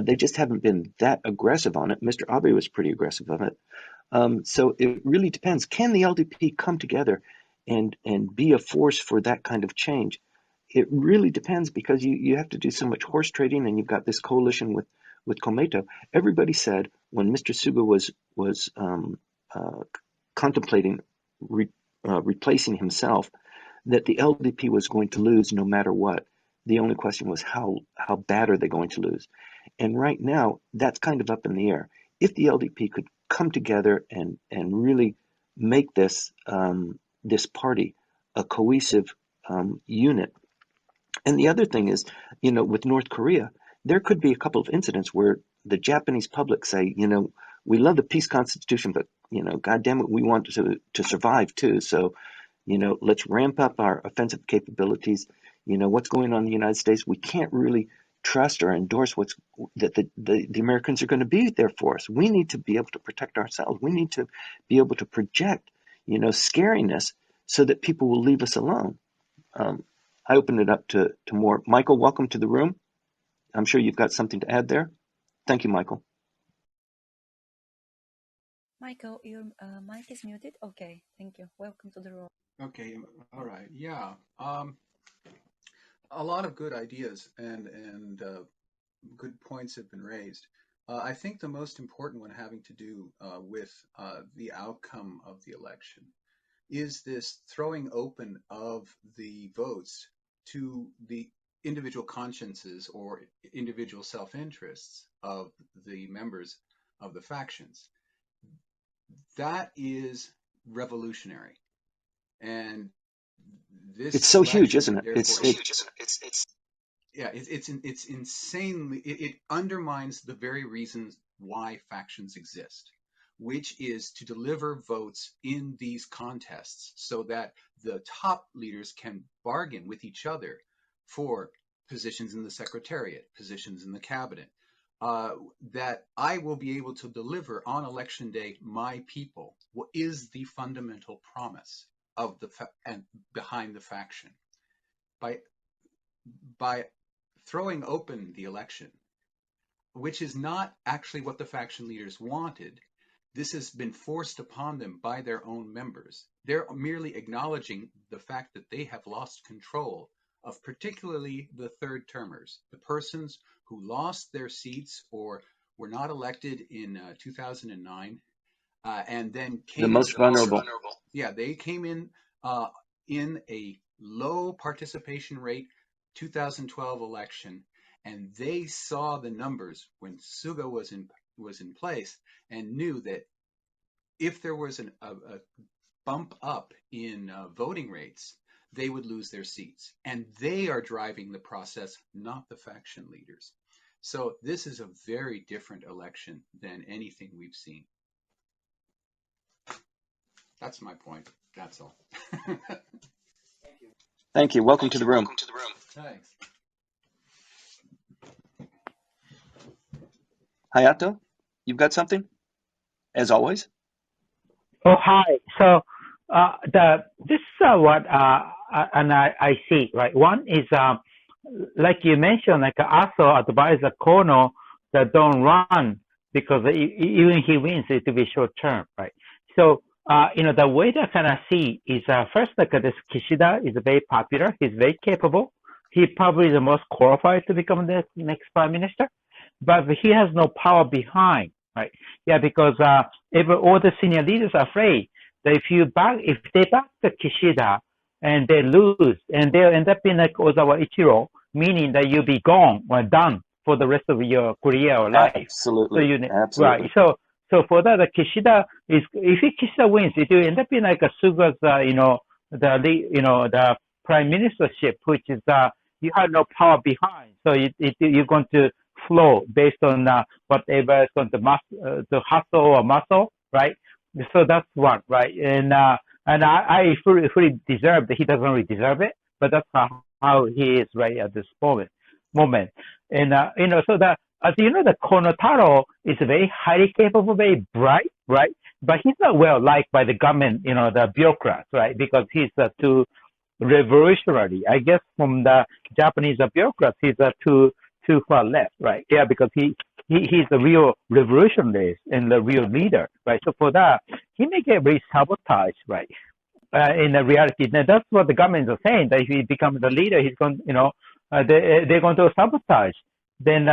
They just haven't been that aggressive on it. Mr. Abe was pretty aggressive on it. So it really depends. Can the LDP come together and be a force for that kind of change? It really depends because you have to do so much horse trading, and you've got this coalition with Komeito. Everybody said when Mr. Suga was contemplating replacing himself that the LDP was going to lose no matter what. The only question was how bad are they going to lose? And right now, that's kind of up in the air. If the LDP could come together and really make this party a cohesive unit. And the other thing is, with North Korea, there could be a couple of incidents where the Japanese public say, we love the peace constitution, but, God damn it, we want to survive too. So, let's ramp up our offensive capabilities. What's going on in the United States, we can't really trust or endorse that the Americans are going to be there for us. We need to be able to protect ourselves. We need to be able to project, scariness so that people will leave us alone. I open it up to more. Michael, welcome to the room. I'm sure you've got something to add there. Thank you, Michael. Michael, your mic is muted. Okay, thank you. Welcome to the room. Okay, all right, yeah. A lot of good ideas and good points have been raised. I think the most important one having to do with the outcome of the election is this throwing open of the votes to the individual consciences or individual self-interests of the members of the factions. That is revolutionary. And this It's so election, huge, isn't it? It's insanely. It undermines the very reasons why factions exist, which is to deliver votes in these contests so that the top leaders can bargain with each other for positions in the secretariat, positions in the cabinet. That I will be able to deliver on election day my people is the fundamental promise of and behind the faction. By throwing open the election, which is not actually what the faction leaders wanted, this has been forced upon them by their own members. They're merely acknowledging the fact that they have lost control of particularly the third termers, the persons who lost their seats or were not elected in 2009 and then came the most vulnerable. Yeah, they came in a low participation rate 2012 election, and they saw the numbers when Suga was in place and knew that if there was a bump up in voting rates, they would lose their seats. And they are driving the process, not the faction leaders. So this is a very different election than anything we've seen. That's my point. That's all. Thank you. Welcome to the room. Thanks. Hayato, you've got something? As always. Oh, hi. So this is what and I see, right? One is like you mentioned, like ASO advised Kono that don't run because even he wins, it will be short term, right? So the way that I kind of see is first, like this Kishida is very popular. He's very capable. He probably is the most qualified to become the next prime minister, but he has no power behind, right? Yeah, because all the senior leaders are afraid that if they back the Kishida and they lose, and they'll end up being like Ozawa Ichiro, meaning that you'll be gone or done for the rest of your career or life. Absolutely. So Absolutely. Right. So for that, Kishida is, if Kishida wins, it will end up being like a Suga's, the prime ministership, which is you have no power behind. So you're going to flow based on whatever is going to hustle or muscle, right? So that's one, right? And I fully deserve that. He doesn't really deserve it, but that's how he is right at this moment. And so that, as you know, the Konotaro is very highly capable, very bright, right? But he's not well liked by the government, the bureaucrats, right? Because he's too revolutionary. I guess from the Japanese bureaucrats, he's too far left, right? Yeah, because he's the real revolutionary and the real leader, right? So for that, he may get very sabotaged, right? In the reality, now that's what the government is saying, that if he becomes the leader, he's going, they're going to sabotage. Then,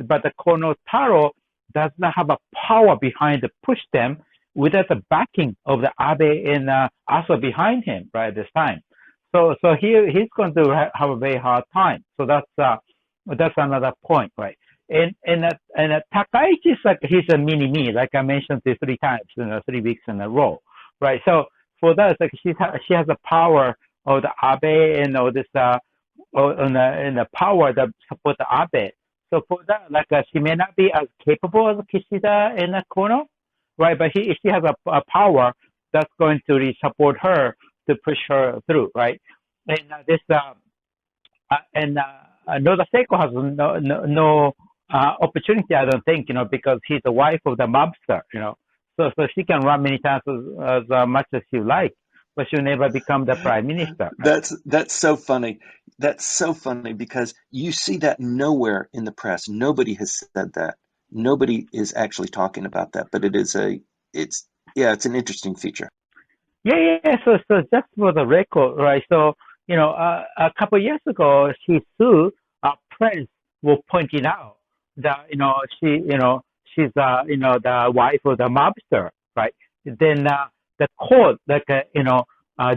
but the Konotaro does not have a power behind to push them without the backing of the Abe and ASO behind him, right, at this time. So he's going to have a very hard time. So that's another point, right? And Takaichi is like, he's a mini-me, like I mentioned 3 times, 3 weeks in a row, right? So for that, it's like she has the power of the Abe and all this, and the power that support the Abe. So for that, like she may not be as capable as Kishida and Kono, right? But she has a power that's going to really support her to push her through, right? And Noda Seiko has no opportunity, I don't think, because she's the wife of the mobster, So she can run many times as much as she likes, but she'll never become the prime minister. That's so funny. That's so funny because you see that nowhere in the press. Nobody has said that. Nobody is actually talking about that, but it's it's an interesting feature. Yeah. So just for the record, right? So, a couple of years ago, she sued Prince for pointing out that, she's, the wife of the mobster, right? Then the court,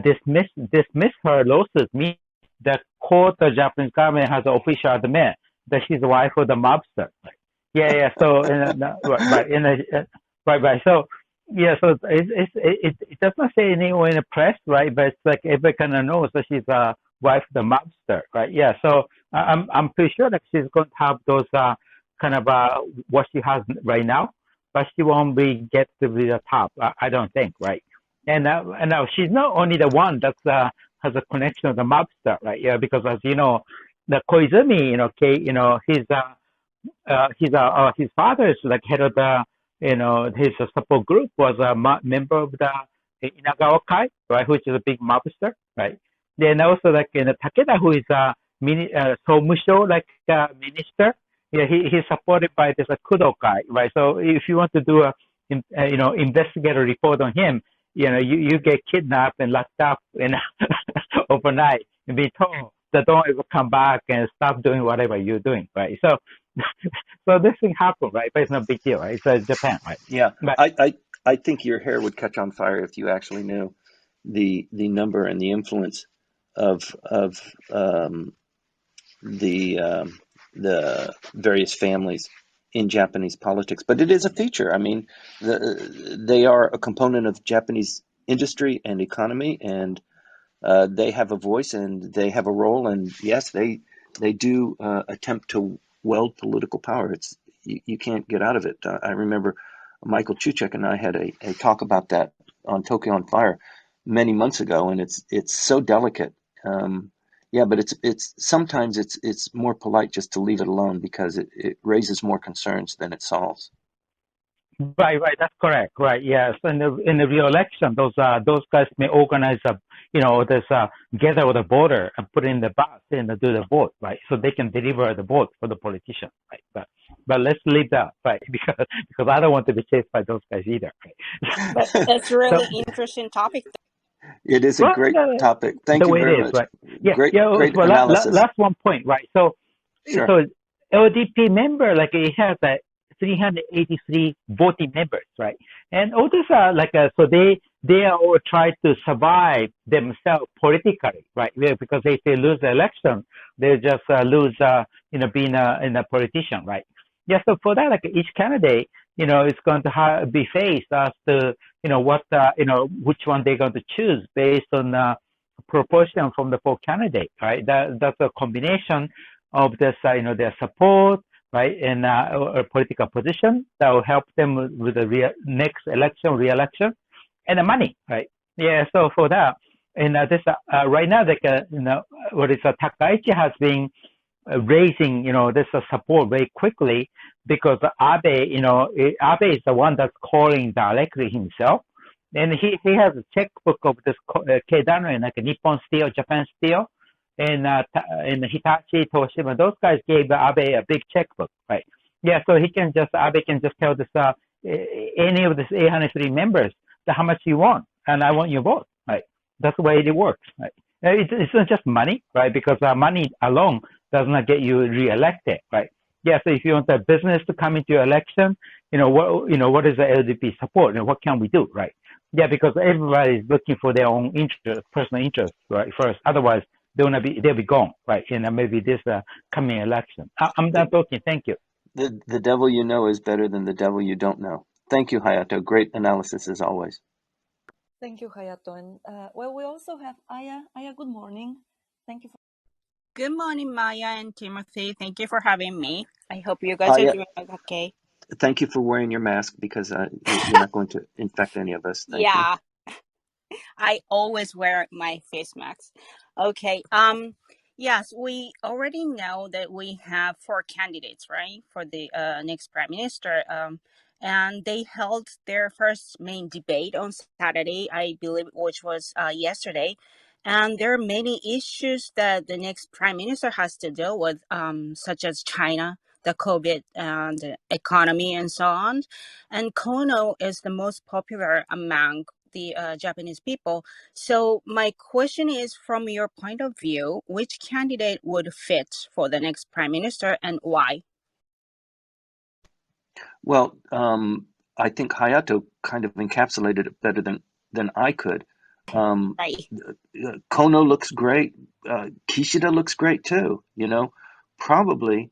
dismiss her lawsuit, means the court, the Japanese government has officially admit that she's the wife of the mobster. Right? Yeah. So, right, right. So, yeah, so it does not say anywhere in the press, right? But it's like everybody kind of knows that she's a wife of the mobster, right? Yeah, so I'm pretty sure that she's going to have those kind of what she has right now, but she won't be get to the top. I don't think, right? And now she's not only the one that has a connection with the mobster, right? Yeah, because as you know, the Koizumi, his father is like head of the, his support group was a member of the Inagawa Kai, right, which is a big mobster, right. Then also like Takeda, who is a Somusho, like minister. Yeah, he's supported by this Kudo Kai, right. So if you want to do investigative report on him, you get kidnapped and locked up overnight and be told that don't ever come back and stop doing whatever you're doing, right? So, so this thing happened, right? But it's no big deal, right? It's Japan, right? Yeah, But I think your hair would catch on fire if you actually knew the number and the influence of the various families in Japanese politics. But it is a feature. I mean, they are a component of Japanese industry and economy, and they have a voice and they have a role. And yes, they do attempt to weld political power. You can't get out of it. I remember Michael Chuchek and I had a talk about that on Tokyo on Fire many months ago, and it's so delicate. Yeah, but it's sometimes it's more polite just to leave it alone because it raises more concerns than it solves. right, that's correct, right? Yes, in the real election, those guys may organize this gather with the voter and put in the box and do the vote, right? So they can deliver the vote for the politician, right? But let's leave that, right? Because I don't want to be chased by those guys either. Right? But that's So, really interesting topic. It is a well, great topic. Thank the you way it very is, much. right? Yeah. Great Well, analysis. last one point, right? So Sure. LDP member, like it has 383 voting members, right? And all these are so they are all trying to survive themselves politically, right? Yeah, because if they lose the election, they just lose, being a politician, right? Yeah. So for that, like each candidate, is going to be faced as to, what, which one they're going to choose based on proportion from the four candidates, right? That's a combination of this, their support, right, and a political position that will help them with the next election, re-election, and the money, right? Yeah. So for that, and this right now, what is Takaichi has been raising, this support very quickly because Abe, Abe is the one that's calling directly himself. And he has a checkbook of this Keidanren, like Nippon Steel, Japan Steel, and Hitachi, Toshiba. Those guys gave Abe a big checkbook, right? Yeah, so Abe can just tell this any of this 803 members how much you want, and I want your vote, right? That's the way it works, right? It's not just money, right? Because money alone does not get you re-elected, right? Yeah, so if you want a business to come into your election, what is the LDP support and what can we do, right? Yeah, because everybody is looking for their own interest, personal interest, right? First, otherwise they'll be gone, right? Maybe this coming election. I'm done talking. Thank you. The devil you know is better than the devil you don't know. Thank you, Hayato. Great analysis as always. Thank you, Hayato. And well, we also have Aya. Aya, good morning. Thank you. Good morning, Maya and Timothy. Thank you for having me. I hope you guys are doing okay. Thank you for wearing your mask because you're not going to infect any of us. Thank you. Yeah, I always wear my face mask. Okay. Yes, we already know that we have 4 candidates, right, for the next prime minister. And they held their first main debate on Saturday, I believe, which was yesterday. And there are many issues that the next prime minister has to deal with, such as China, the COVID, and the economy, and so on. And Kono is the most popular among the Japanese people. So my question is, from your point of view, which candidate would fit for the next prime minister and why? Well, I think Hayato kind of encapsulated it better than I could. Right. Kono looks great. Kishida looks great too. Probably,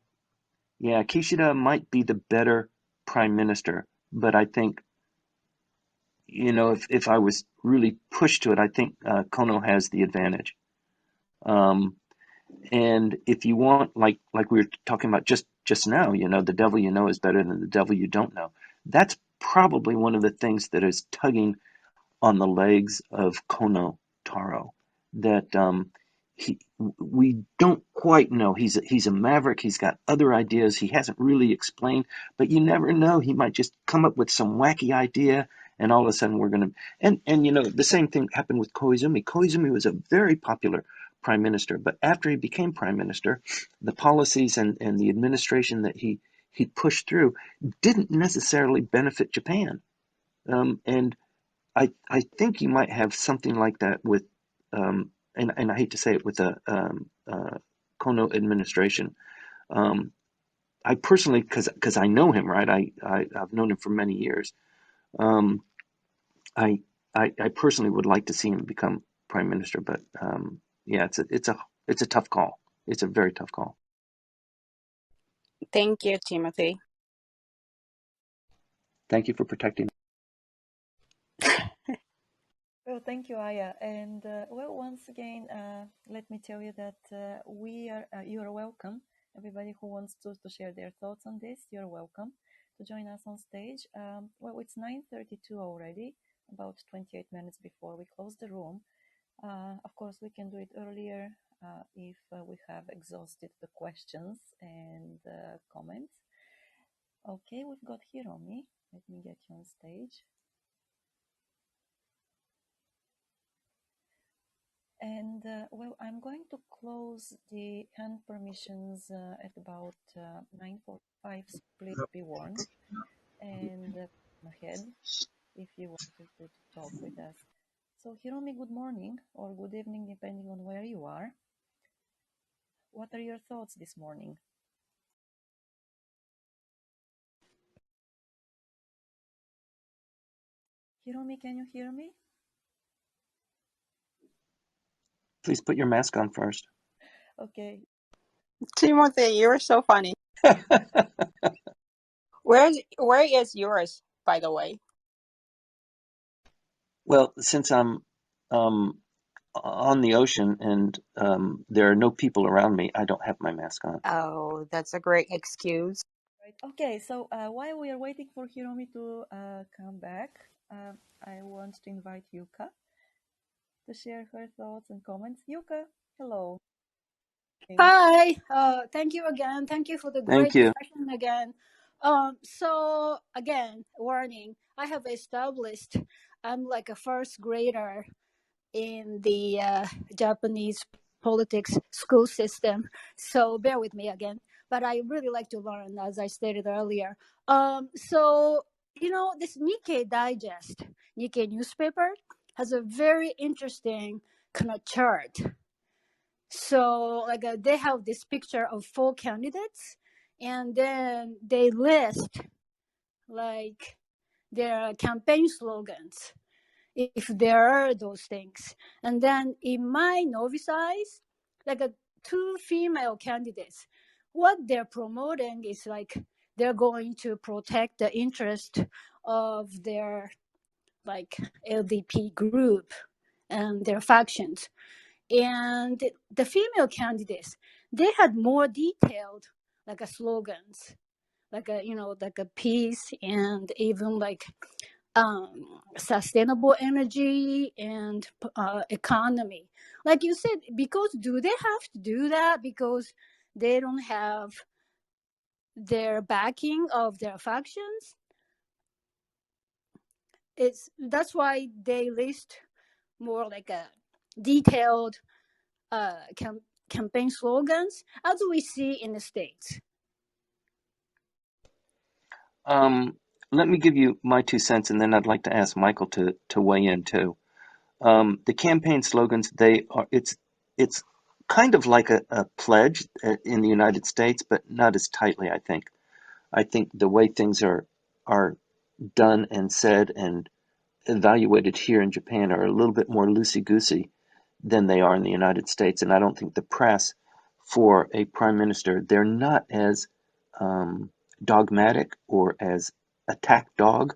yeah. Kishida might be the better prime minister, but I think, if I was really pushed to it, I think Kono has the advantage. And if you want, like we were talking about just now, the devil you know is better than the devil you don't know. That's probably one of the things that is tugging on the legs of Konotaro. That we don't quite know. He's a maverick. He's got other ideas. He hasn't really explained, but you never know. He might just come up with some wacky idea, and all of a sudden we're going to. And the same thing happened with Koizumi. Koizumi was a very popular prime minister, but after he became prime minister, the policies and the administration that he pushed through didn't necessarily benefit Japan. And I think you might have something like that with, and I hate to say it, with the Kono administration. I personally, because I know him, right? I've known him for many years. Um, I personally would like to see him become prime minister, but yeah, it's a tough call. It's a very tough call. Thank you, Timothy. Thank you for protecting. Well, thank you, Aya. And once again, let me tell you that you are welcome. Everybody who wants to share their thoughts on this, you're welcome to join us on stage. It's 9:32 already, about 28 minutes before we close the room. Of course, we can do it earlier if we have exhausted the questions and comments. Okay, we've got Hiromi. Let me get you on stage. And I'm going to close the hand permissions at about 9:45. So please be warned and ahead if you want to talk with us. So Hiromi, good morning or good evening, depending on where you are. What are your thoughts this morning? Hiromi, can you hear me? Please put your mask on first. Okay. Timothy, you're so funny. Where is yours, by the way? Well, since I'm on the ocean and there are no people around me, I don't have my mask on. Oh, that's a great excuse. Right. Okay, so while we are waiting for Hiromi to come back, I want to invite Yuka to share her thoughts and comments. Yuka, hello. Hi. Thank you again. Thank you for the Thank great you. session again. So again, warning. I have established I'm like a first grader in the Japanese politics school system. So bear with me again. But I really like to learn, as I stated earlier. So this Nikkei Digest, Nikkei newspaper, has a very interesting kind of chart. So they have this picture of 4 candidates, and then they list like their campaign slogans, if there are those things. And then in my novice eyes, 2 female candidates, what they're promoting is like they're going to protect the interest of their Ldp group and their factions. And the female candidates, they had more detailed slogans, a peace and even sustainable energy and economy. Like you said, because do they have to do that because they don't have their backing of their factions? That's why they list more detailed campaign slogans as we see in the States? Let me give you my 2 cents, and then I'd like to ask Michael to weigh in too. The campaign slogans, it's kind of like a pledge in the United States, but not as tightly, I think. I think the way things are done and said and evaluated here in Japan are a little bit more loosey-goosey than they are in the United States. And I don't think the press for a prime minister, they're not as dogmatic or as attack dog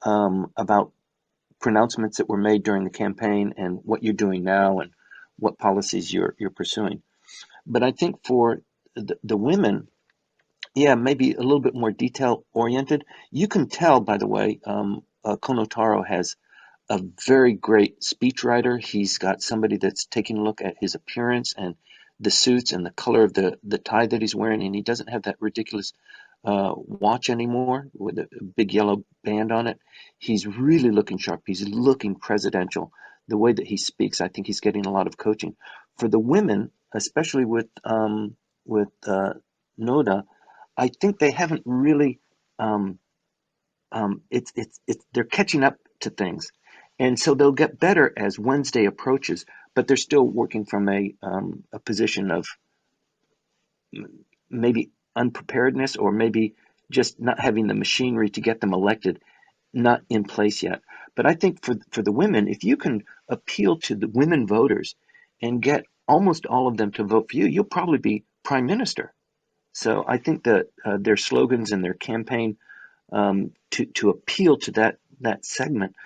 about pronouncements that were made during the campaign and what you're doing now and what policies you're pursuing. But I think for the women, yeah, maybe a little bit more detail oriented. You can tell, by the way, Konotaro has a very great speechwriter. He's got somebody that's taking a look at his appearance and the suits and the color of the tie that he's wearing, and he doesn't have that ridiculous watch anymore with a big yellow band on it. He's really looking sharp. He's looking presidential. The way that he speaks, I think he's getting a lot of coaching. For the women, especially with Noda, I think they haven't really. They're catching up to things, and so they'll get better as Wednesday approaches. But they're still working from a position of maybe unpreparedness, or maybe just not having the machinery to get them elected, not in place yet. But I think for the women, if you can appeal to the women voters and get almost all of them to vote for you, you'll probably be prime minister. So I think that their slogans and their campaign to appeal to that segment,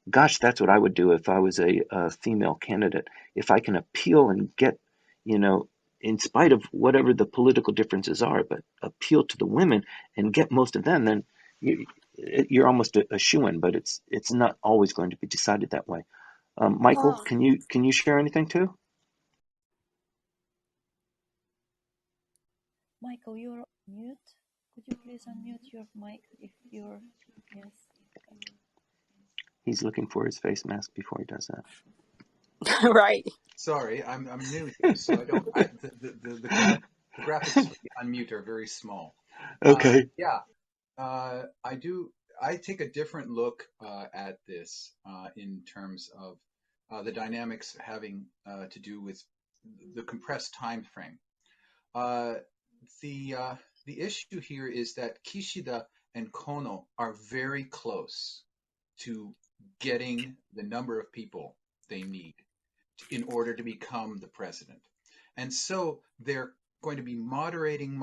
gosh, that's what I would do if I was a female candidate. If I can appeal and get, in spite of whatever the political differences are, but appeal to the women and get most of them, then you're almost a shoo-in. But it's not always going to be decided that way. Michael, can you share anything too? Michael, you're on mute. Could you please unmute your mic if you're, yes. He's looking for his face mask before he does that. Right. Sorry, I'm new here, so I don't. The graphics for the unmute are very small. Okay. I do. I take a different look at this in terms of the dynamics having to do with the compressed time frame. The issue here is that Kishida and Kono are very close to getting the number of people they need in order to become the president. And so they're going to be moderating,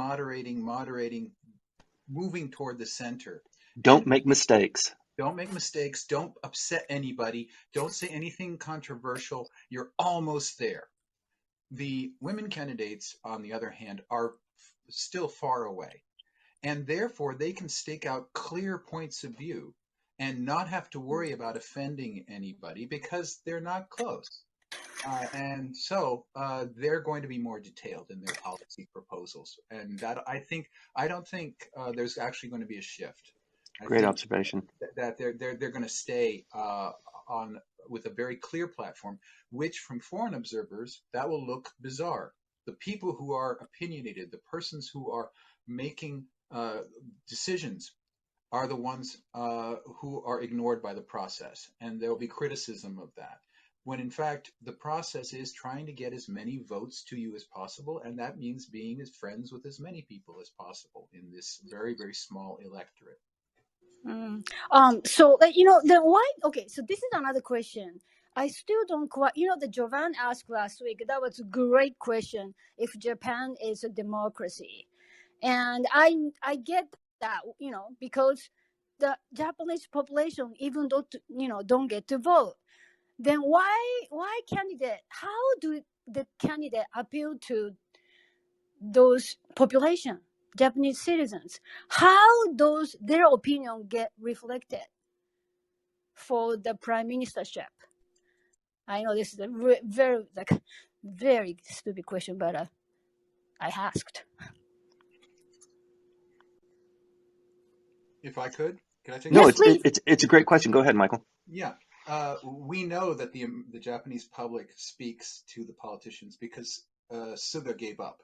moving toward the center. Don't make mistakes. Don't make mistakes. Don't upset anybody. Don't say anything controversial. You're almost there. The women candidates, on the other hand, are still far away. And therefore, they can stake out clear points of view and not have to worry about offending anybody because they're not close. And so they're going to be more detailed in their policy proposals. And that I don't think there's actually going to be a shift. Great observation. That they're going to stay on with a very clear platform, which from foreign observers, that will look bizarre. The people who are opinionated, the persons who are making decisions are the ones who are ignored by the process. And there will be criticism of that. When in fact, the process is trying to get as many votes to you as possible. And that means being as friends with as many people as possible in this very, very small electorate. So the why? Okay, so this is another question. I still don't quite. The Jovan asked last week. That was a great question. If Japan is a democracy, and I get that. Because the Japanese population, even though don't get to vote, then why candidate? How do the candidate appeal to those population? Japanese citizens, how does their opinion get reflected for the prime ministership? I know this is a very stupid question, but I asked. If I could I take? No, Yes, please. it's a great question. Go ahead, Michael. Yeah. We know that the Japanese public speaks to the politicians because Suga gave up.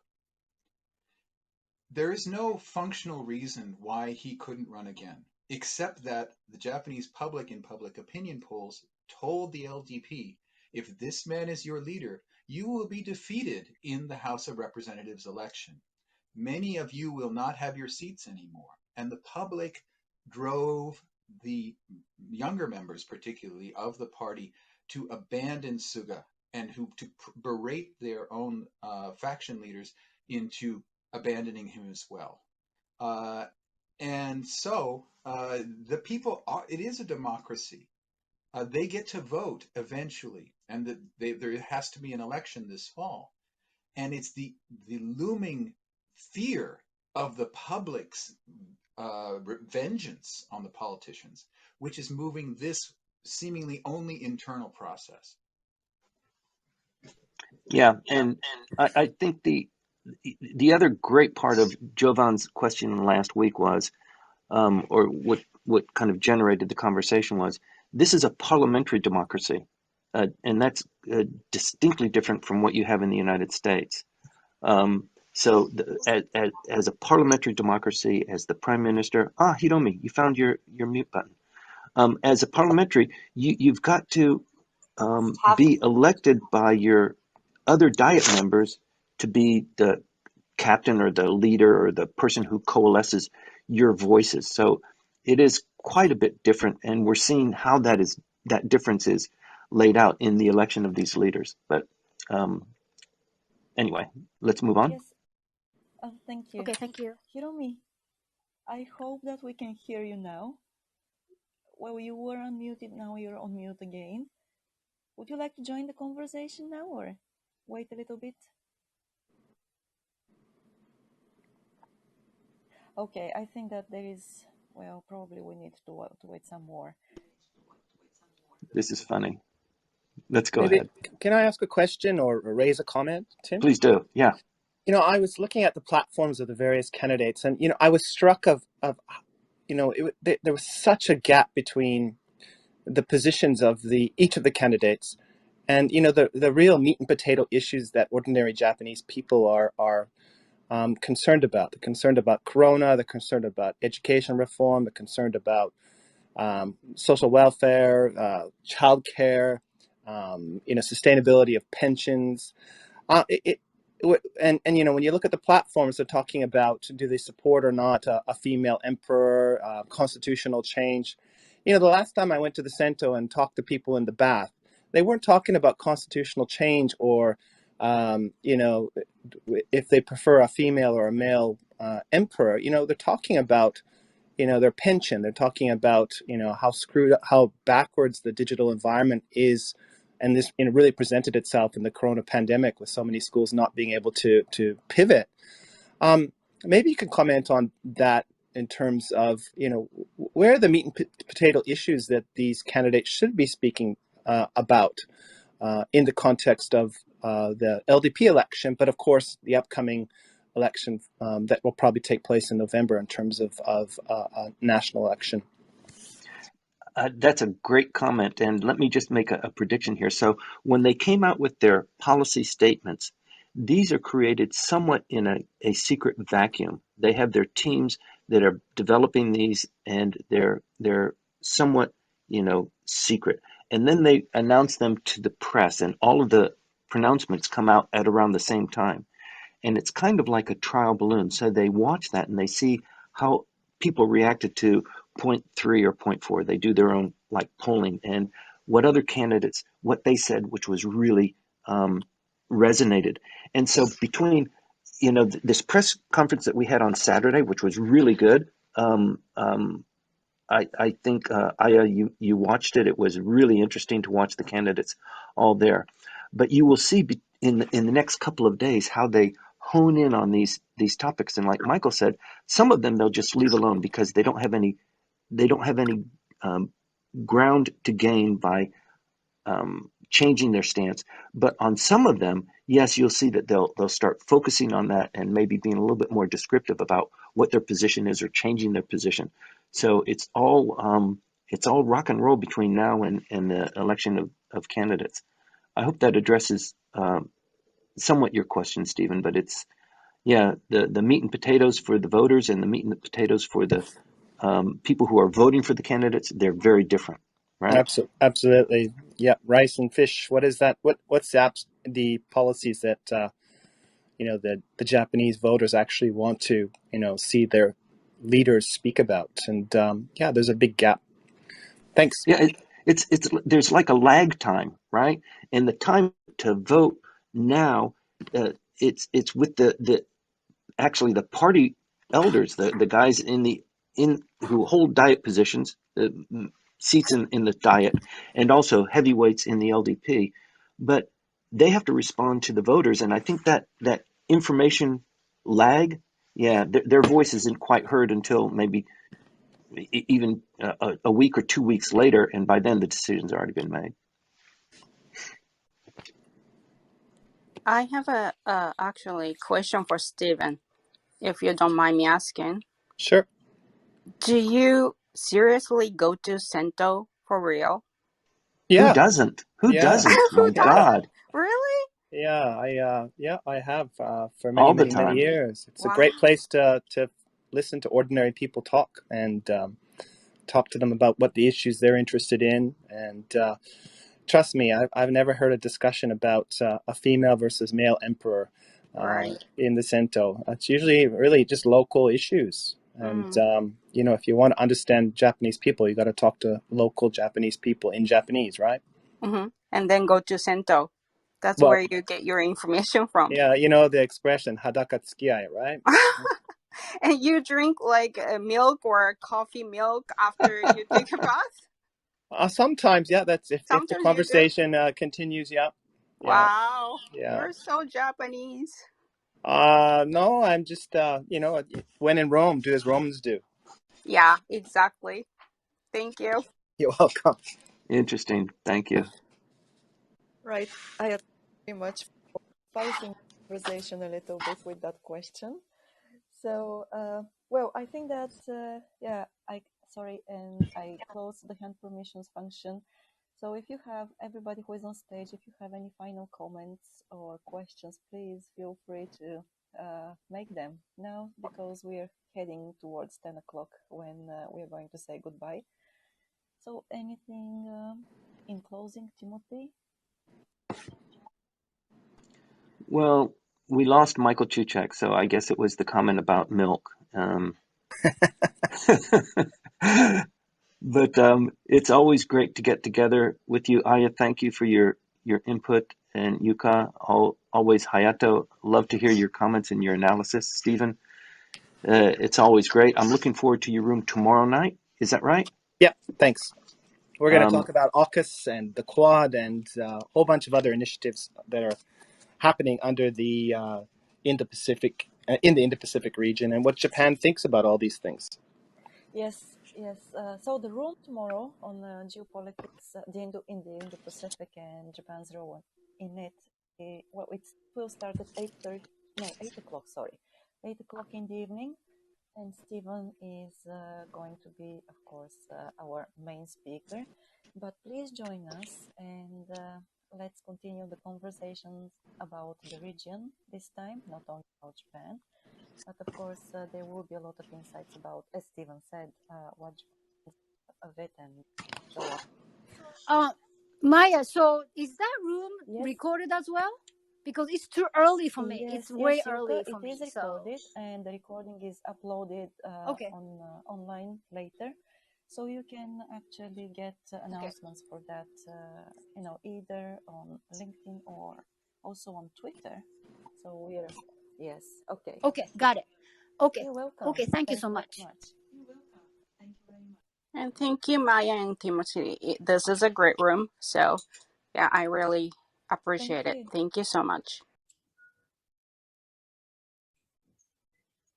There is no functional reason why he couldn't run again, except that the Japanese public in public opinion polls told the LDP, if this man is your leader, you will be defeated in the House of Representatives election. Many of you will not have your seats anymore. And the public drove the younger members, particularly of the party, to abandon Suga and to berate their own faction leaders into abandoning him as well. And so the people it is a democracy. They get to vote eventually, and there has to be an election this fall. And it's the looming fear of the public's vengeance on the politicians, which is moving this seemingly only internal process. Yeah, and I think the other great part of Jovan's question last week was, or what kind of generated the conversation was, this is a parliamentary democracy, and that's distinctly different from what you have in the United States. So as a parliamentary democracy, as the prime minister, Hiromi, you found your mute button. As a parliamentary, you've got to be elected by your other diet members to be the captain or the leader or the person who coalesces your voices. So it is quite a bit different, and we're seeing how that difference is laid out in the election of these leaders. But anyway, let's move on. Yes. Thank you. Okay, thank you. Hiromi, I hope that we can hear you now. Well, you were unmuted, now you're on mute again. Would you like to join the conversation now or wait a little bit? Okay, I think that there is, well, probably we need to wait some more. This is funny. Let's go Maybe, ahead. can I ask a question or raise a comment, Tim? Please do. Yeah. I was looking at the platforms of the various candidates, and I was struck of there was such a gap between the positions of each of the candidates, and the real meat and potato issues that ordinary Japanese people are concerned about. They're concerned about Corona. They're concerned about education reform. They're concerned about social welfare, childcare, sustainability of pensions. And when you look at the platforms, they're talking about, do they support or not a female emperor, constitutional change. The last time I went to the Sento and talked to people in the bath, they weren't talking about constitutional change or if they prefer a female or a male emperor. They're talking about their pension. They're talking about how backwards the digital environment is, and this really presented itself in the Corona pandemic with so many schools not being able to pivot. Maybe you could comment on that in terms of where are the meat and potato issues that these candidates should be speaking about in the context of the LDP election, but of course the upcoming election that will probably take place in November in terms of a national election. That's a great comment, and let me just make a prediction here. So when they came out with their policy statements, these are created somewhat in a secret vacuum. They have their teams that are developing these, and they're somewhat secret. And then they announce them to the press, and all of the pronouncements come out at around the same time. And it's kind of like a trial balloon. So they watch that and they see how people reacted to point 3 or point 4. They do their own polling, and what other candidates, what they said, which was really resonated. And so between this press conference that we had on Saturday, which was really good, I think Aya, you watched it. It was really interesting to watch the candidates all there. But you will see in the next couple of days how they hone in on these topics. And like Michael said, some of them they'll just leave alone because they don't have any ground to gain by changing their stance. But on some of them, yes, you'll see that they'll start focusing on that and maybe being a little bit more descriptive about what their position is or changing their position. So it's all it's all rock and roll between now and the election of candidates. I hope that addresses somewhat your question, Stephen, but it's, yeah, the meat and potatoes for the voters and the meat and the potatoes for the people who are voting for the candidates, they're very different, right? Absolutely. Yeah, rice and fish. What is that? What's the policies that the Japanese voters actually want to see their leaders speak about? And yeah, there's a big gap. Thanks. Yeah, it's there's like a lag time, right? And the time to vote now, it's with the actually the party elders, the guys in who hold diet positions, seats in the diet, and also heavyweights in the LDP, but they have to respond to the voters, and I think that information lag, yeah, their voice isn't quite heard until maybe even a week or 2 weeks later, and by then the decision's already been made. I have a actually question for Stephen, if you don't mind me asking. Sure. Do you seriously go to Sento for real? Yeah. Who doesn't? Who Yeah. doesn't? My Who doesn't? God. Really? Yeah, I have for All the many time. years. It's Wow. a great place to listen to ordinary people talk and talk to them about what the issues they're interested in. And trust me, I've never heard a discussion about a female versus male emperor Right. in the Sento. It's usually really just local issues. And if you want to understand Japanese people, you got to talk to local Japanese people in Japanese, right? Mm-hmm. And then go to Sento. That's Well, where you get your information from. yeah, you know the expression "hadaka tsukiai," right? And you drink like milk or coffee milk after you take a bath? Sometimes, yeah. That's if the Sometimes you do? conversation continues. Yeah. Wow. Yeah. You're so Japanese. No, I'm just when in Rome, do as Romans do. Yeah, exactly. Thank you. You're welcome. Interesting. Thank you. Right. I agree very much for spicing the conversation a little bit with that question. So, well, I think that, and I closed the hand permissions function. So if you have, everybody who is on stage, if you have any final comments or questions, please feel free to make them now, because we are heading towards 10 o'clock when we are going to say goodbye. So anything in closing, Timothy? Well, we lost Michael Chuchak, so I guess it was the comment about milk. But it's always great to get together with you. Aya, thank you for your input. And Yuka, always Hayato, love to hear your comments and your analysis. Stephen, it's always great. I'm looking forward to your room tomorrow night. Is that right? Yeah, thanks. We're going to talk about AUKUS and the Quad and a whole bunch of other initiatives that are happening under the Indo-Pacific region, and what Japan thinks about all these things. Yes. So the room tomorrow on geopolitics in the Indo-Pacific and Japan's role in it, it will start at 8 o'clock. Sorry, 8 o'clock in the evening, and Stephen is going to be, of course, our main speaker. But please join us and let's continue the conversations about the region this time, not only about Japan. But of course, there will be a lot of insights about, as Stephen said, what of it and so on. Maya, so is that room Yes. recorded as well? Because it's too early for me. Yes, it's way Yuka, early for me. It is recorded, and the recording is uploaded on online later. So you can actually get announcements for that, either on LinkedIn or also on Twitter. So we're, yes, okay. Okay, got it. Okay. You're welcome. Okay, thank you so much. You're welcome. Thank you very much. And thank you, Maya and Timothy. This is a great room. So, yeah, I really appreciate it. Thank you so much.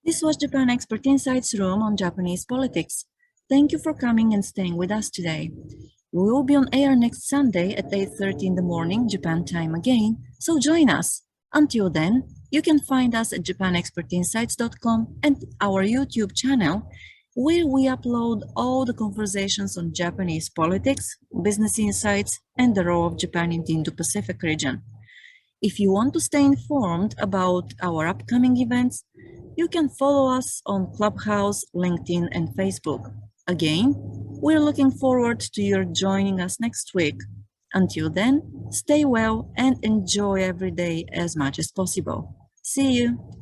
This was Japan Expert Insights room on Japanese politics. Thank you for coming and staying with us today. We will be on air next Sunday at 8:30 in the morning, Japan time again, so join us. Until then, you can find us at japanexpertinsights.com and our YouTube channel, where we upload all the conversations on Japanese politics, business insights, and the role of Japan in the Indo-Pacific region. If you want to stay informed about our upcoming events, you can follow us on Clubhouse, LinkedIn, and Facebook. Again, we're looking forward to your joining us next week. Until then, stay well and enjoy every day as much as possible. See you!